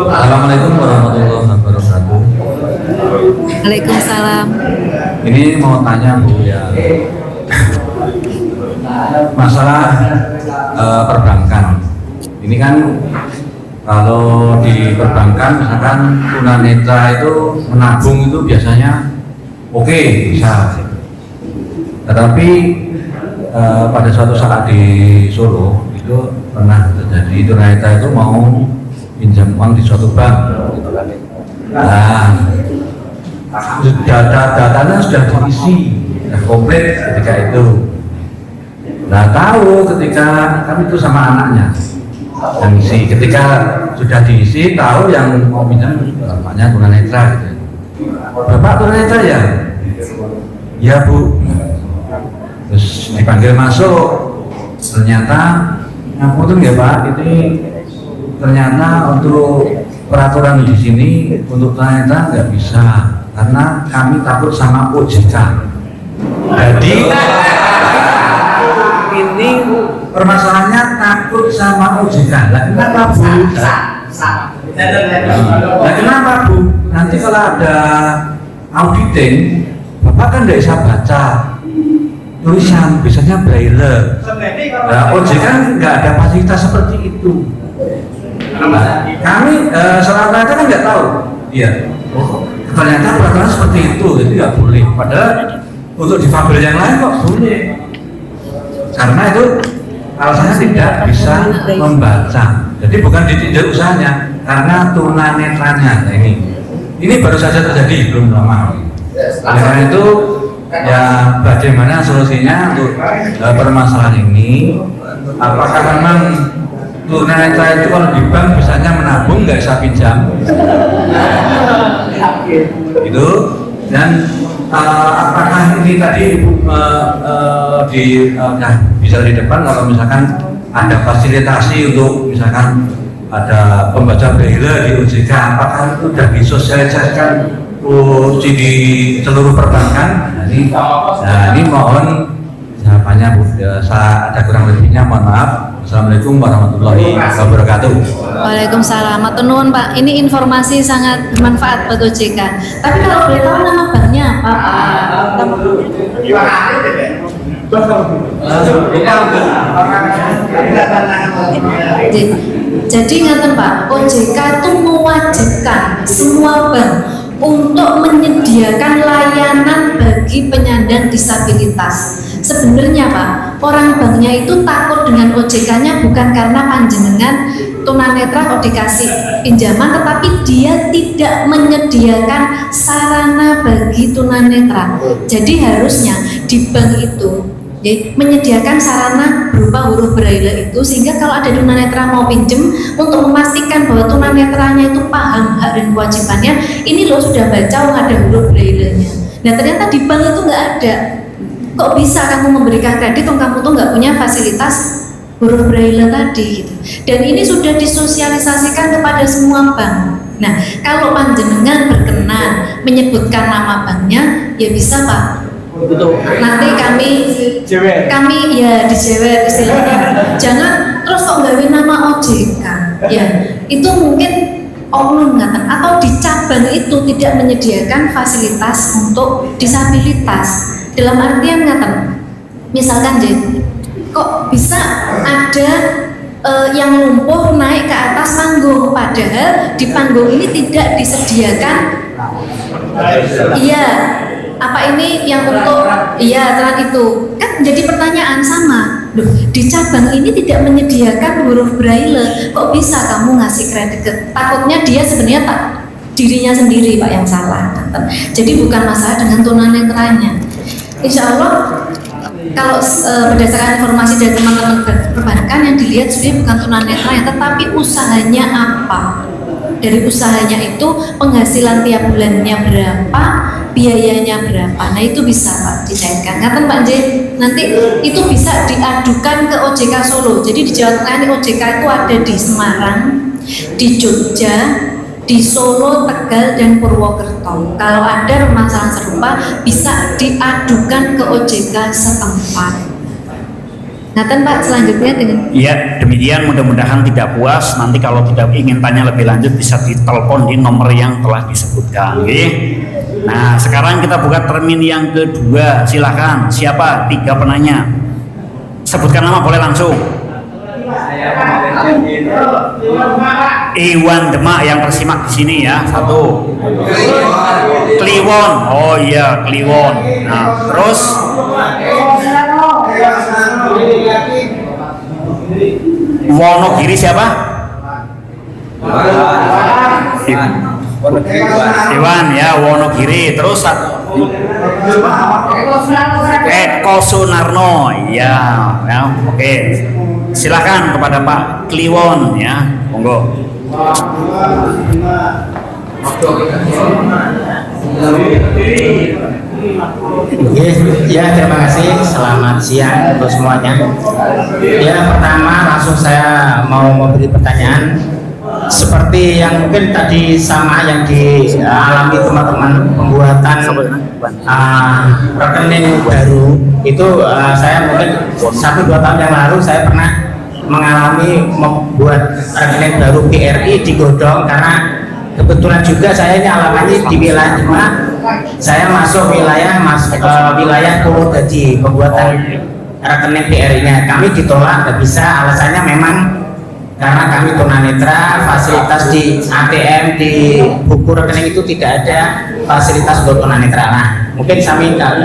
Assalamualaikum warahmatullahi wabarakatuh. Waalaikumsalam. Ini mau tanya Bu ya, masalah perbankan. Ini kan kalau di perbankan misalkan tunanetra itu menabung itu biasanya oke, bisa. Tetapi pada suatu saat di Solo itu pernah terjadi tunanetra itu mau pinjam uang di suatu bank. Nah, datanya sudah diisi, sudah komplit ketika itu. Nah, tahu ketika kami itu sama anaknya yang isi. Ketika sudah diisi, tahu yang mau pinjam bapaknya tunanetra gitu. Bapak tunanetra ya? Ya Bu. Terus dipanggil masuk, ternyata ngapunten ya Pak, ini ternyata untuk peraturan di sini untuk tunanetra nggak bisa karena kami takut sama OJK. Jadi ini permasalahannya takut sama OJK. Lah kenapa Bu? Lah kenapa Bu? Nanti kalau ada auditing, Bapak kan nggak bisa baca tulisan, biasanya braille. Nah, OJK kan nggak ada fasilitas seperti itu. Nah, kami selama kan nggak tahu. Iya. Oh, ternyata peraturan seperti itu, jadi nggak boleh. Padahal untuk difabel yang lain kok boleh. Karena itu alasannya tidak bisa membaca. Jadi bukan ditinjau usahanya, karena tunanetranya. Nah, ini baru saja terjadi belum lama. Oleh karena itu ya bagaimana solusinya untuk permasalahan ini? Apakah memang tunanetra itu kalau di bank biasanya menabung nggak bisa pinjam? Itu dan apakah ini tadi Ibu bisa di depan kalau misalkan ada fasilitasi untuk misalkan ada pembaca braille di OJK, apakah itu sudah disosialisasikan di seluruh perbankan? Nah ini mohon jawabannya Bu. Ada kurang lebihnya mohon maaf. Assalamualaikum warahmatullahi wabarakatuh. Waalaikumsalam. Matur nuwun Pak. Ini informasi sangat bermanfaat buat OJK. Tapi kalau boleh tahu nama banknya apa Pak? Jadi ngaten Pak, OJK itu mewajibkan semua bank untuk menyediakan layanan bagi penyandang disabilitas. Sebenarnya Pak, orang banknya itu takut dengan OJK-nya bukan karena panjenengan tunanetra kok dikasih pinjaman, tetapi dia tidak menyediakan sarana bagi tunanetra. Jadi harusnya di bank itu menyediakan sarana berupa huruf braille itu, sehingga kalau ada tunanetra mau pinjem, untuk memastikan bahwa tunanetranya itu paham hak dan kewajibannya, ini loh sudah baca, ada huruf braille-nya. Nah ternyata di bank itu nggak ada. Kok bisa kamu memberikan kredit, kamu tuh nggak punya fasilitas huruf braille tadi gitu. Dan ini sudah disosialisasikan kepada semua bank. Nah kalau panjenengan berkenan menyebutkan nama banknya, ya bisa Pak. Betul. Nanti kami ya dijewer istilahnya. Jangan terus kok gawe nama OJK. Ya, itu mungkin oknum ngaten, atau di cabang itu tidak menyediakan fasilitas untuk disabilitas. Dalam artian ngaten. Misalkan kok bisa ada yang lumpuh naik ke atas panggung, padahal di panggung ini tidak disediakan. Iya. Apa ini yang untuk telan itu kan jadi pertanyaan sama. Loh, di cabang ini tidak menyediakan huruf braille, kok bisa kamu ngasih kredit? Takutnya dia sebenarnya dirinya sendiri Pak yang salah. Jadi bukan masalah dengan tunanetranya. Insya Allah kalau berdasarkan informasi dari teman-teman perbankan yang dilihat sebenarnya bukan tunanetranya, tetapi usahanya apa. Dari usahanya itu penghasilan tiap bulannya berapa, biayanya berapa. Nah itu bisa Pak dicairkan. Ngaten Pak J, nanti itu bisa diadukan ke OJK Solo. Jadi di Jawa Tengah ini OJK itu ada di Semarang, di Jogja, di Solo, Tegal, dan Purwokerto. Kalau ada permasalahan serupa bisa diadukan ke OJK setempat. Ngaten Pak, selanjutnya dengan Ya, demikian, mudah-mudahan tidak puas. Nanti kalau tidak ingin tanya lebih lanjut bisa ditelepon di nomor yang telah disebutkan. Nah, sekarang kita buka termin yang kedua. Silakan, siapa? 3 penanya. Sebutkan nama, boleh langsung. Iwan Demak yang tersimak di sini ya. 1. Kliwon. Oh iya, Kliwon. Nah, terus Wonogiri siapa? Iwan ya, Wonogiri. Terus Eko Sunarno. Ya, oke. Silakan kepada Pak Kliwon ya, monggo. Ya, terima kasih. Selamat siang untuk semuanya. Ya, pertama langsung saya mau memberi pertanyaan seperti yang mungkin tadi sama yang dialami teman-teman pembuatan rekening baru itu. Saya mungkin 1-2 tahun yang lalu saya pernah mengalami membuat rekening baru BRI di Godong, karena kebetulan juga saya ini alamannya di wilayah Demak. Saya masuk wilayah Purwodadi, pembuatan rekening BRI-nya. Kami ditolak, nggak bisa. Alasannya memang karena kami tunanetra, fasilitas di ATM, di buku rekening itu tidak ada fasilitas untuk tunanetra. Nah, mungkin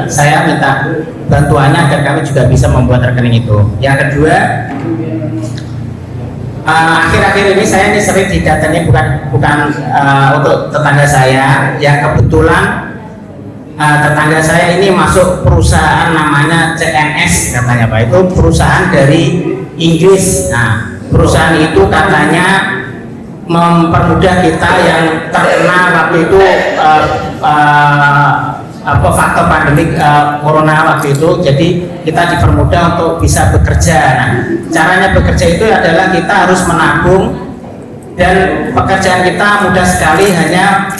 saya minta bantuannya agar kami juga bisa membuat rekening itu. Yang kedua, akhir-akhir ini saya sering didatangi bukan untuk tetangga saya yang kebetulan tetangga saya ini masuk perusahaan namanya CNS katanya Pak, itu perusahaan dari Inggris. Nah, perusahaan itu katanya mempermudah kita yang terkena waktu itu faktor pandemik corona waktu itu, jadi kita dipermudah untuk bisa bekerja. Nah, caranya bekerja itu adalah kita harus menabung, dan pekerjaan kita mudah sekali, hanya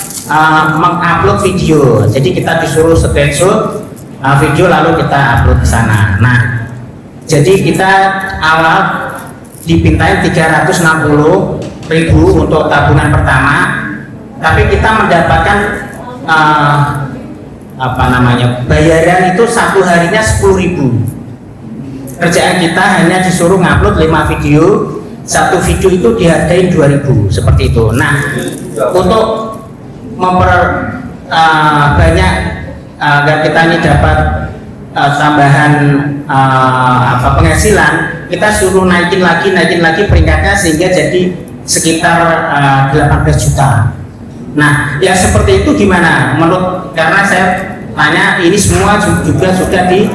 mengupload video. Jadi kita disuruh screenshot video lalu kita upload ke sana. Nah, jadi kita awal dipintain 360.000 untuk tabungan pertama, tapi kita mendapatkan bayaran itu 1 harinya 10.000. Kerjaan kita hanya disuruh ngupload 5 video, 1 video itu dihargai 2.000, seperti itu. Nah, untuk memperbanyak agar kita ini dapat tambahan penghasilan, kita suruh naikin lagi peringkatnya sehingga jadi sekitar 18 juta. Nah, yang seperti itu gimana? Karena saya tanya, ini semua juga sudah di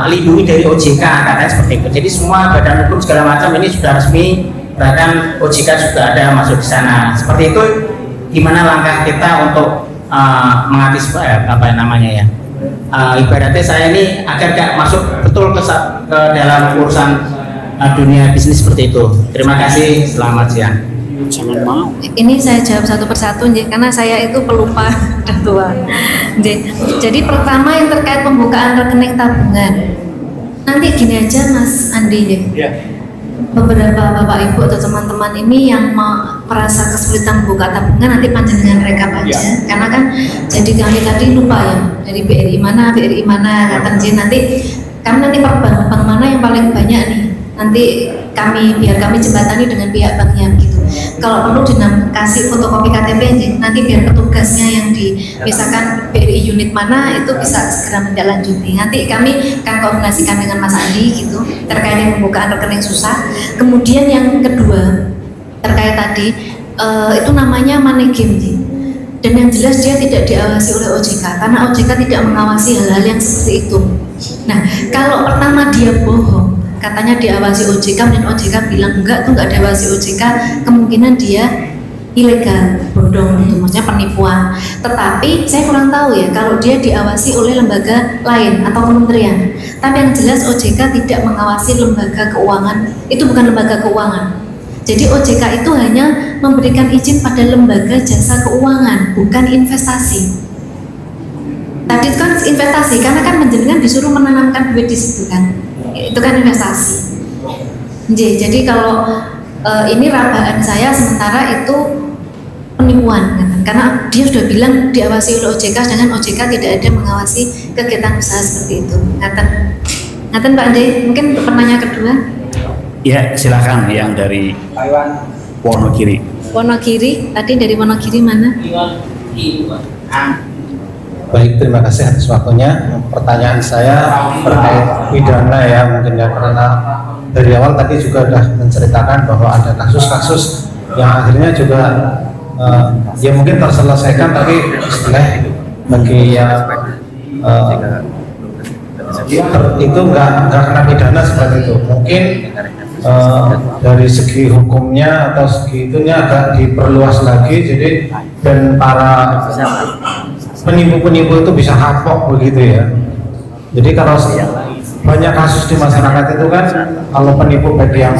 lindungi dari OJK, katanya seperti itu. Jadi semua badan hukum segala macam ini sudah resmi, bahkan OJK juga ada masuk di sana. Seperti itu, gimana langkah kita untuk mengantisipasi ibaratnya saya ini agar gak masuk betul ke dalam urusan dunia bisnis seperti itu. Terima kasih, selamat siang. Ini saya jawab satu persatu karena saya itu pelupa udah tua. Jadi pertama yang terkait pembukaan rekening tabungan. Nanti gini aja Mas Andi beberapa bapak ibu atau teman-teman ini yang merasa kesulitan membuka tabungan nanti panjenengan rekap aja karena kan jadi kami tadi lupa ya dari BRI mana kata nanti kami nanti bank mana yang paling banyak nih nanti biar kami jembatani dengan pihak banknya gitu. Kalau perlu kasih fotokopi KTP aja nanti biar petugasnya yang di misalkan BRI unit mana itu bisa segera menindaklanjuti. Nanti kami akan koordinasikan dengan Mas Andi gitu terkait dengan pembukaan rekening susah. Kemudian yang kedua terkait tadi itu namanya money game dan yang jelas dia tidak diawasi oleh OJK karena OJK tidak mengawasi hal-hal yang seperti itu. Nah kalau pertama dia bohong katanya diawasi OJK dan OJK bilang enggak tuh enggak diawasi OJK, kemungkinan dia ilegal, bodong gitu, maksudnya penipuan. Tetapi saya kurang tahu ya kalau dia diawasi oleh lembaga lain atau kementerian. Tapi yang jelas OJK tidak mengawasi lembaga keuangan, itu bukan lembaga keuangan. Jadi OJK itu hanya memberikan izin pada lembaga jasa keuangan, bukan investasi. Tadi itu kan investasi karena kan menjenengan disuruh menanamkan duit di situ kan. Itu kan investasi. Jadi kalau ini rabaan saya sementara itu penipuan karena dia sudah bilang diawasi oleh OJK sedangkan OJK tidak ada mengawasi kegiatan usaha seperti itu. Ngaten Pak Ade, mungkin pertanyaan kedua. Ya silakan yang dari Wonogiri. Wonogiri, tadi dari Wonogiri mana? Baik, terima kasih atas waktunya. Pertanyaan saya terkait pidana ya mungkin ya karena dari awal tadi juga sudah menceritakan bahwa ada kasus-kasus yang akhirnya juga ya mungkin terselesaikan tapi istilah bagi yang itu nggak kena pidana seperti itu. Mungkin dari segi hukumnya atau segi itunya agak diperluas lagi jadi dan para penipu-penipu itu bisa kapok begitu ya. Jadi kalau banyak kasus di masyarakat itu kan kalau penipu bagi yang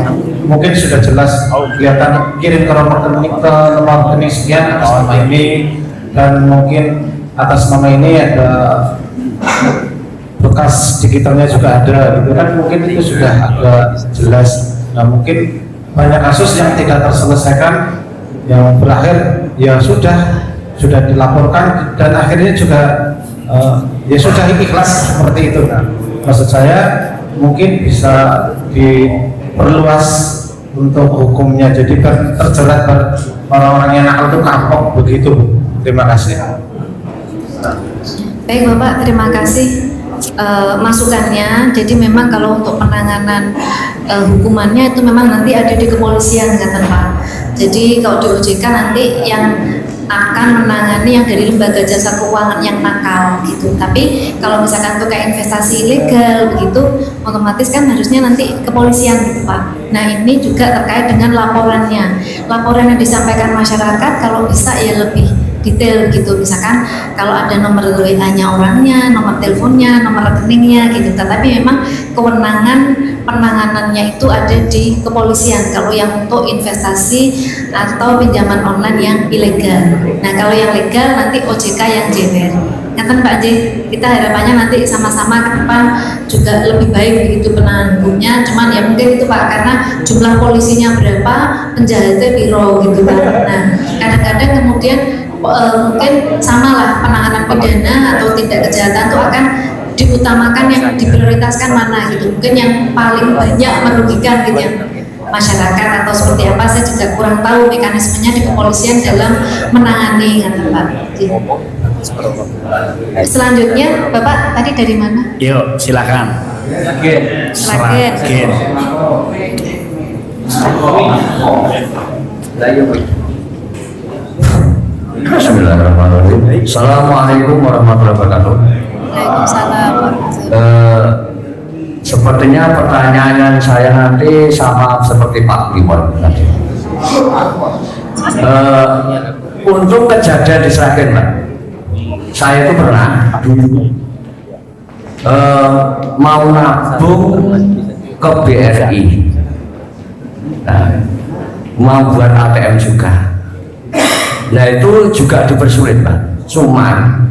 mungkin sudah jelas kelihatan kirim ke nomor rekening sekian atas nama ini dan mungkin atas nama ini ada bekas digitalnya juga ada gitu kan mungkin itu sudah agak jelas. Nah mungkin banyak kasus yang tidak terselesaikan yang berakhir ya sudah dilaporkan dan akhirnya juga ya sudah ikhlas seperti itu kan. Maksud saya mungkin bisa diperluas untuk hukumnya jadi terjerat orang-orang yang nakal itu kapok begitu. Terima kasih. Baik Bapak, terima kasih masukannya. Jadi memang kalau untuk penanganan hukumannya itu memang nanti ada di kepolisian kata Pak. Jadi kalau di OJK nanti yang akan menangani yang dari lembaga jasa keuangan yang nakal gitu. Tapi kalau misalkan untuk kayak investasi ilegal begitu, otomatis kan harusnya nanti kepolisian gitu Pak. Nah ini juga terkait dengan laporannya. Laporan yang disampaikan masyarakat kalau bisa ya lebih detail gitu, misalkan kalau ada nomor WA-nya orangnya, nomor teleponnya, nomor rekeningnya gitu. Tetapi memang kewenangan penanganannya itu ada di kepolisian kalau yang untuk investasi atau pinjaman online yang ilegal. Nah kalau yang legal nanti OJK yang jewer. Katakan Pak J, kita harapannya nanti sama-sama ke depan juga lebih baik begitu penanganan hukumnya. Cuman ya mungkin itu Pak karena jumlah polisinya berapa, penjahatnya biro gitu Pak. Nah kadang-kadang kemudian mungkin samalah penanganan pidana atau tindak kejahatan itu akan diutamakan yang diprioritaskan mana gitu. Mungkin yang paling banyak merugikan gitu ya masyarakat atau seperti apa saya juga kurang tahu mekanismenya di kepolisian dalam menangani kata Pak. Selanjutnya Bapak tadi dari mana? Yuk silakan. Sragen. Bismillahirrahmanirrahim. Assalamualaikum warahmatullahi wabarakatuh. Waalaikumsalam. Sepertinya pertanyaan saya nanti sama seperti Pak Kliwon tadi. Untuk kejadian di Sragen, Pak, saya itu pernah dulu mau nabung ke BRI, mau buat ATM juga. Nah itu juga dipersulit, Pak. Cuman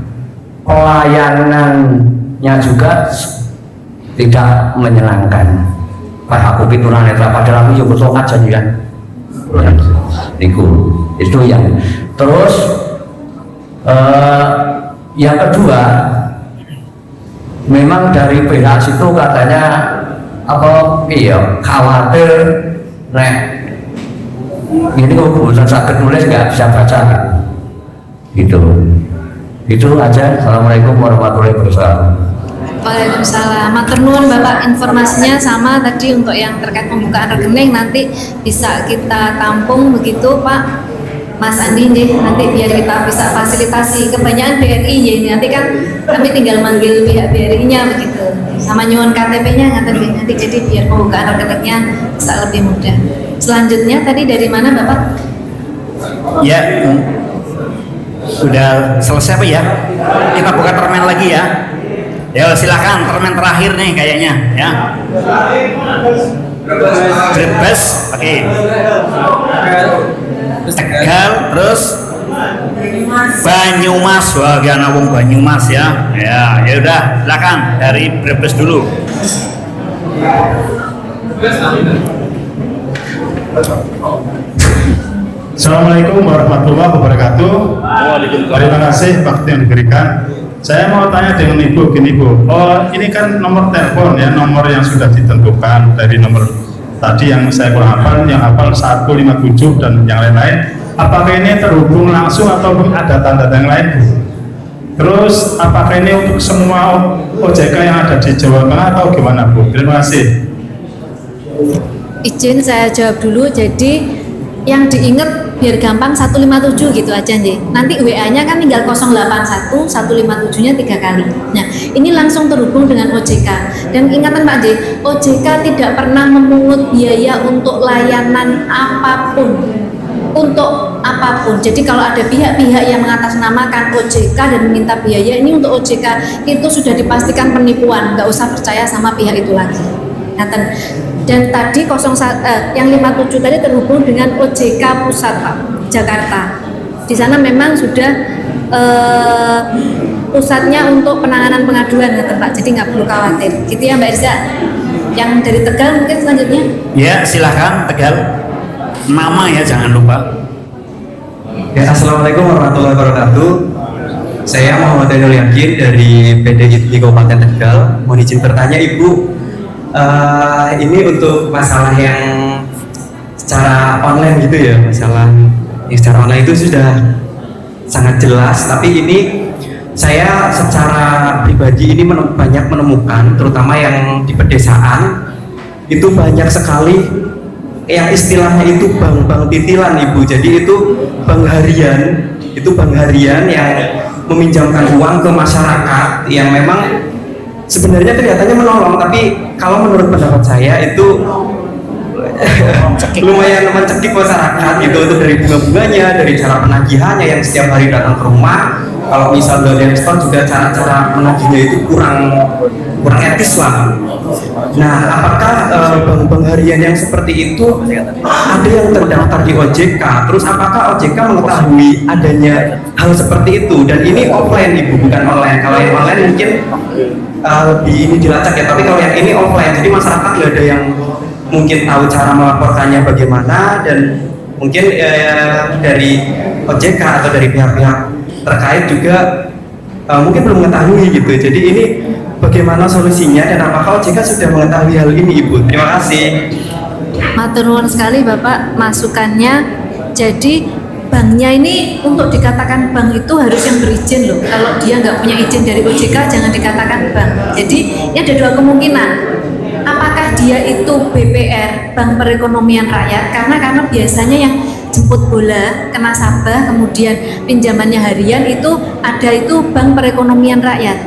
pelayanannya juga tidak menyenangkan. Pak aku pituran netra padahal aku juga betul aja kan. Itu yang terus yang kedua, memang dari pihak situ katanya apa iya khawatir nek ini kok kebetulan sakit nulis nggak bisa baca gitu. Itu aja. Assalamualaikum warahmatullahi wabarakatuh. Waalaikumsalam. Matur nuwun Bapak, informasinya sama tadi untuk yang terkait pembukaan rekening nanti bisa kita tampung begitu Pak Mas Andi nih, nanti biar kita bisa fasilitasi. Kebanyakan BRI ya ini nanti kan kami tinggal manggil pihak BRI-nya begitu. Sama nyuwun KTP-nya nanti jadi biar pembukaan rekeningnya bisa lebih mudah. Selanjutnya tadi dari mana Bapak? Ya, sudah selesai Pak ya? Kita buka termen lagi ya. Ya silakan termen terakhir nih kayaknya ya. Brebes, oke. Tegal, terus Banyumas, wah gana wong Banyumas ya. Ya udah, silakan dari Brebes dulu. Assalamualaikum warahmatullahi wabarakatuh. Terima kasih waktu yang diberikan. Saya mau tanya dengan Ibu, gini Bu. Oh, ini kan nomor telepon ya, nomor yang sudah ditentukan dari nomor tadi yang saya kurang hafal, yang hafal 157 dan yang lain-lain. Apakah ini terhubung langsung atau ada tanda yang lain Bu? Terus apakah ini untuk semua OJK yang ada di Jawa Tengah atau gimana Bu? Terima kasih. Izin saya jawab dulu. Jadi yang diingat biar gampang 157 gitu aja nih. Nanti WA-nya kan tinggal 081 157-nya 3 kali. Nah, ini langsung terhubung dengan OJK. Dan ingatan Pak J, OJK tidak pernah memungut biaya untuk layanan apapun. Untuk apapun. Jadi kalau ada pihak-pihak yang mengatasnamakan OJK dan meminta biaya ini untuk OJK, itu sudah dipastikan penipuan. Nggak usah percaya sama pihak itu lagi. Dan tadi yang 57 tadi terhubung dengan OJK Pusat Pak, Jakarta. Di sana memang sudah pusatnya untuk penanganan pengaduan Pak, jadi nggak perlu khawatir. Gitu ya Mbak Irza. Yang dari Tegal mungkin selanjutnya. Ya silahkan Tegal. Nama ya jangan lupa. Ya, Assalamualaikum warahmatullahi wabarakatuh. Saya Muhammad Ainul Yakin dari PDI Kabupaten Tegal. Mohon izin bertanya Ibu. Ini untuk masalah yang secara online gitu ya, masalah yang secara online itu sudah sangat jelas, tapi ini saya secara pribadi ini banyak menemukan, terutama yang di pedesaan itu banyak sekali yang istilahnya itu bank titilan Ibu. Jadi itu bank harian yang meminjamkan uang ke masyarakat yang memang sebenarnya kelihatannya menolong, tapi kalau menurut pendapat saya itu lumayan mencekik masyarakat gitu, itu dari bunga-bunganya, dari cara penagihannya yang setiap hari datang ke rumah. Kalau misal dari store juga cara menagihnya itu kurang etis lah. Nah, apakah bank harian yang seperti itu ada yang terdaftar di OJK? Terus apakah OJK mengetahui adanya hal seperti itu? Dan ini offline Ibu, bukan online. Kalau yang online mungkin ini dilacak ya, tapi kalau yang ini offline, jadi masyarakat nggak ada yang mungkin tahu cara melaporkannya bagaimana, dan mungkin dari OJK atau dari pihak-pihak terkait juga mungkin belum mengetahui gitu. Jadi ini bagaimana solusinya dan apakah OJK sudah mengetahui hal ini Ibu? Terima kasih. Matur nuwun sekali Bapak masukannya. Jadi banknya ini untuk dikatakan bank itu harus yang berizin loh. Kalau dia nggak punya izin dari OJK jangan dikatakan bank. Jadi ini ada dua kemungkinan. Apakah dia itu BPR, Bank Perekonomian Rakyat, karena biasanya yang jemput bola ke nasabah kemudian pinjamannya harian itu ada itu Bank Perekonomian Rakyat.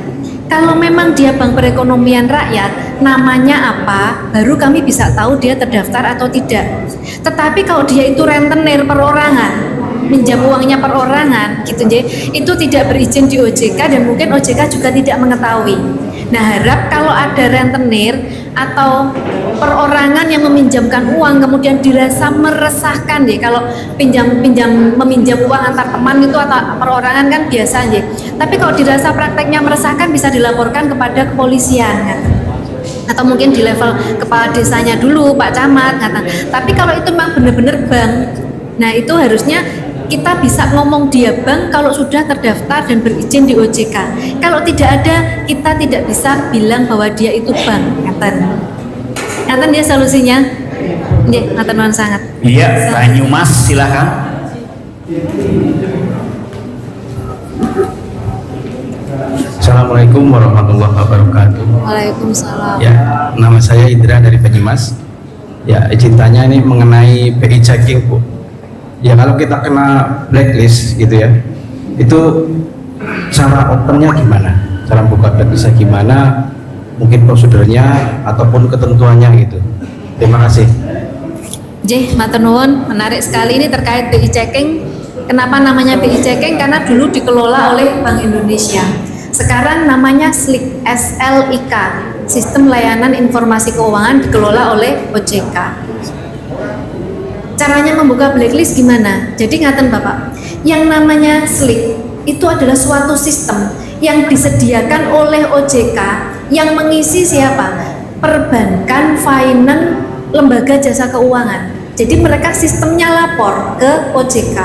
Kalau memang dia bank perekonomian rakyat, namanya apa, baru kami bisa tahu dia terdaftar atau tidak. Tetapi kalau dia itu rentenir perorangan, minjam uangnya perorangan gitu ya, itu tidak berizin di OJK dan mungkin OJK juga tidak mengetahui. Nah, harap kalau ada rentenir atau perorangan yang meminjamkan uang kemudian dirasa meresahkan ya, kalau meminjam uang antar teman itu atau perorangan kan biasa ya. Tapi kalau dirasa prakteknya meresahkan bisa dilaporkan kepada kepolisian kan? Atau mungkin di level kepala desanya dulu, Pak Camat kata. Tapi kalau itu memang benar-benar bank, nah itu harusnya kita bisa ngomong dia bank kalau sudah terdaftar dan berizin di OJK. Kalau tidak ada, kita tidak bisa bilang bahwa dia itu bank. Ngaten ya solusinya. Nggih, ngaten nuwun sangat. Iya, Banyumas silakan. Assalamualaikum warahmatullahi wabarakatuh. Waalaikumsalam. Ya, nama saya Indra dari Banyumas. Ya, izin tanya ini mengenai BI checking, Bu. Ya, kalau kita kena blacklist gitu ya, itu cara opennya gimana? Cara buka blacklistnya gimana? Mungkin prosedurnya ataupun ketentuannya gitu. Terima kasih. Matur nuwun, menarik sekali ini terkait BI checking. Kenapa namanya BI checking? Karena dulu dikelola oleh Bank Indonesia. Sekarang namanya SLIK, SLIK, Sistem Layanan Informasi Keuangan, dikelola oleh OJK. Caranya membuka blacklist gimana? Jadi ngaten Bapak, yang namanya SLIK itu adalah suatu sistem yang disediakan oleh OJK yang mengisi siapa? Perbankan, finance, lembaga jasa keuangan. Jadi mereka sistemnya lapor ke OJK.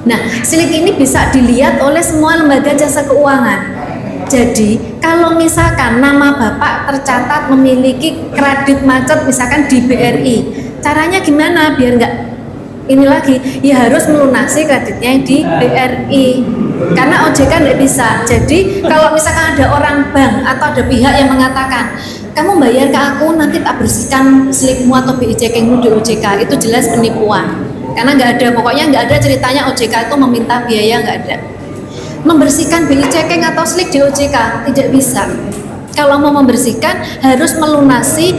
Nah, SLIK ini bisa dilihat oleh semua lembaga jasa keuangan. Jadi kalau misalkan nama Bapak tercatat memiliki kredit macet misalkan di BRI, caranya gimana biar nggak ini lagi? Ya harus melunasi kreditnya di BRI, karena OJK nggak bisa. Jadi kalau misalkan ada orang bank atau ada pihak yang mengatakan kamu bayar ke aku nanti tak bersihkan SLIK-mu atau BI checkingmu di OJK, itu jelas penipuan. Karena nggak ada, pokoknya nggak ada ceritanya OJK itu meminta biaya, nggak ada. Membersihkan BI checking atau SLIK di OJK tidak bisa. Kalau mau membersihkan harus melunasi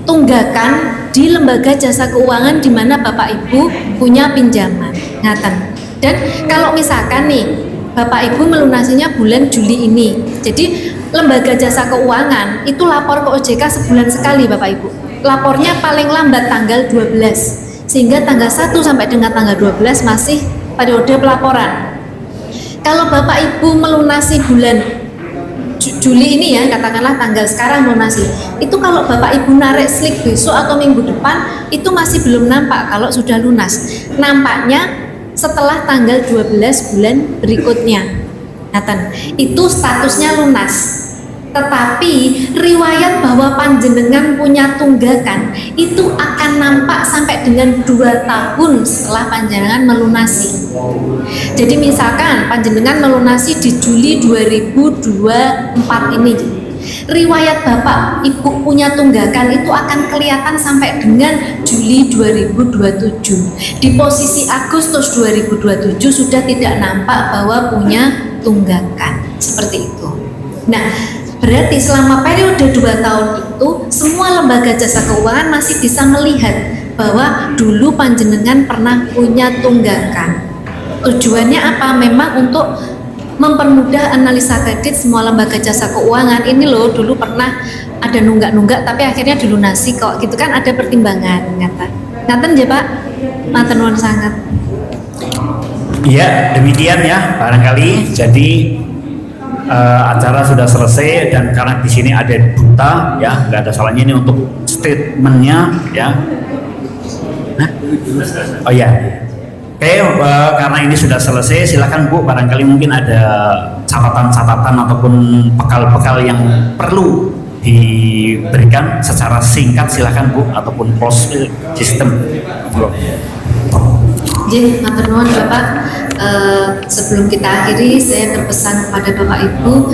tunggakan di lembaga jasa keuangan di mana Bapak Ibu punya pinjaman. Ngaten. Dan kalau misalkan nih Bapak Ibu melunasinya bulan Juli ini, jadi lembaga jasa keuangan itu lapor ke OJK sebulan sekali Bapak Ibu. Lapornya paling lambat tanggal 12, sehingga tanggal 1 sampai dengan tanggal 12 masih periode pelaporan. Kalau Bapak Ibu melunasi bulan Juli ini ya, katakanlah tanggal sekarang melunasi, itu kalau Bapak Ibu narik SLIK besok atau minggu depan itu masih belum nampak kalau sudah lunas. Nampaknya setelah tanggal 12 bulan berikutnya. Itu statusnya lunas. Tetapi riwayat bahwa panjenengan punya tunggakan itu akan nampak sampai dengan 2 tahun setelah panjenengan melunasi. Jadi misalkan panjenengan melunasi di Juli 2024 ini, riwayat Bapak Ibu punya tunggakan itu akan kelihatan sampai dengan Juli 2027. Di posisi Agustus 2027 sudah tidak nampak bahwa punya tunggakan. Seperti itu. Nah, berarti selama periode 2 tahun itu semua lembaga jasa keuangan masih bisa melihat bahwa dulu panjenengan pernah punya tunggakan. Tujuannya apa? Memang untuk mempermudah analisa kredit semua lembaga jasa keuangan. Ini loh dulu pernah ada nunggak-nunggak tapi akhirnya dilunasi kok, gitu kan, ada pertimbangan. Ngaten ya Pak, matur nuwun sangat. Iya, demikian ya barangkali. Jadi acara sudah selesai dan karena di sini ada duta ya, nggak ada salahnya ini untuk statementnya ya. Nah, oh ya, oke, karena ini sudah selesai, silakan Bu, barangkali mungkin ada catatan-catatan ataupun bekal-bekal yang perlu diberikan secara singkat, silakan Bu, ataupun close system. Jadi, matur nuwun Bapak. Sebelum kita akhiri, saya berpesan kepada Bapak Ibu,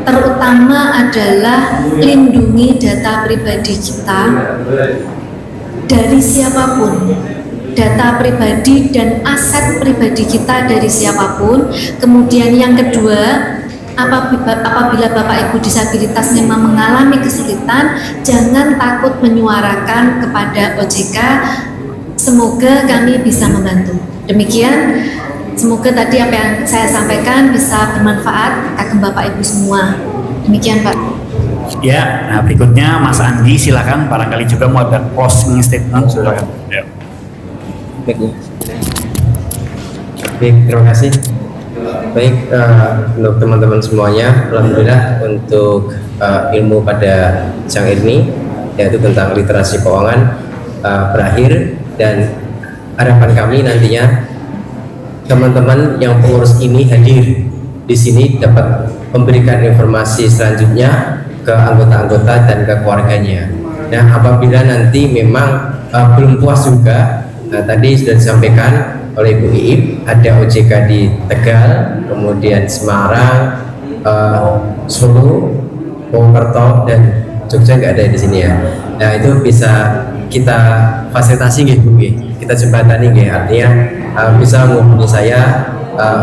terutama adalah lindungi data pribadi kita dari siapapun, data pribadi dan aset pribadi kita dari siapapun. Kemudian yang kedua, apabila Bapak Ibu disabilitas memang mengalami kesulitan, jangan takut menyuarakan kepada OJK. Semoga kami bisa membantu. Demikian, semoga tadi apa yang saya sampaikan bisa bermanfaat kagum Bapak Ibu semua. Demikian Pak. Ya, nah berikutnya Mas Andi silakan, barangkali juga mau ada closing statement, silakan. Ya. Baik, terima kasih. Baik, untuk teman-teman semuanya, alhamdulillah untuk ilmu pada siang ini yaitu tentang literasi keuangan berakhir, dan harapan kami nantinya teman-teman yang pengurus ini hadir di sini dapat memberikan informasi selanjutnya ke anggota-anggota dan ke keluarganya. Nah, apabila nanti memang belum puas juga, tadi sudah disampaikan oleh Ibu Iip, ada OJK di Tegal, kemudian Semarang, Solo, Purwokerto, dan Jogja nggak ada di sini ya. Nah, itu bisa kita fasilitasi gitu, kita jembatani gitu. Artinya bisa menghubungi saya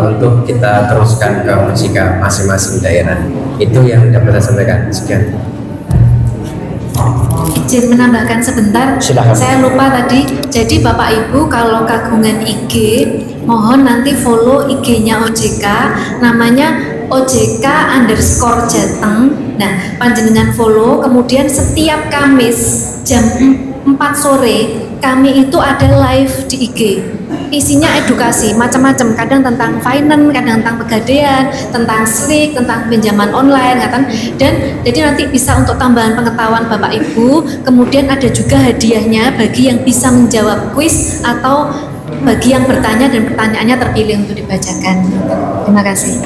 untuk kita teruskan ke OJK masing-masing daerah. Itu yang dapat saya sampaikan. Sekian. Izin menambahkan sebentar. Silakan. Saya lupa tadi. Jadi Bapak Ibu kalau kagungan IG, mohon nanti follow IG-nya OJK, namanya OJK_Jateng. Nah, panjenengan follow, kemudian setiap Kamis jam 4 sore kami itu ada live di IG. Isinya edukasi macam-macam, kadang tentang finance, kadang tentang pegadaian, tentang slik, tentang pinjaman online, kan? Dan jadi nanti bisa untuk tambahan pengetahuan Bapak Ibu. Kemudian ada juga hadiahnya bagi yang bisa menjawab kuis atau bagi yang bertanya dan pertanyaannya terpilih untuk dibacakan. Terima kasih.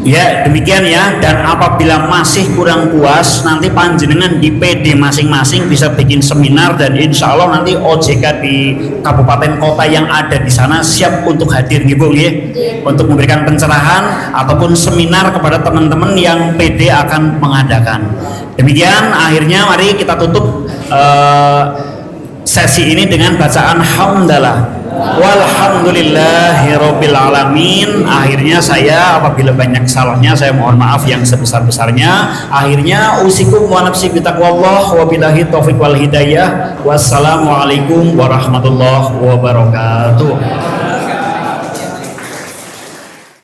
Ya, demikian ya. Dan apabila masih kurang puas, nanti panjenengan di PD masing-masing bisa bikin seminar, dan insya Allah nanti OJK di kabupaten kota yang ada di sana siap untuk hadir gitu ya, untuk memberikan pencerahan ataupun seminar kepada teman-teman yang PD akan mengadakan. Demikian, akhirnya mari kita tutup sesi ini dengan bacaan hamdalah. Walhamdulillahirabbil alamin. Akhirnya saya apabila banyak salahnya saya mohon maaf yang sebesar-besarnya. Akhirnya usikum wa nafsi bitaqwallah wa billahi taufiq wal hidayah. Wassalamualaikum warahmatullahi wabarakatuh.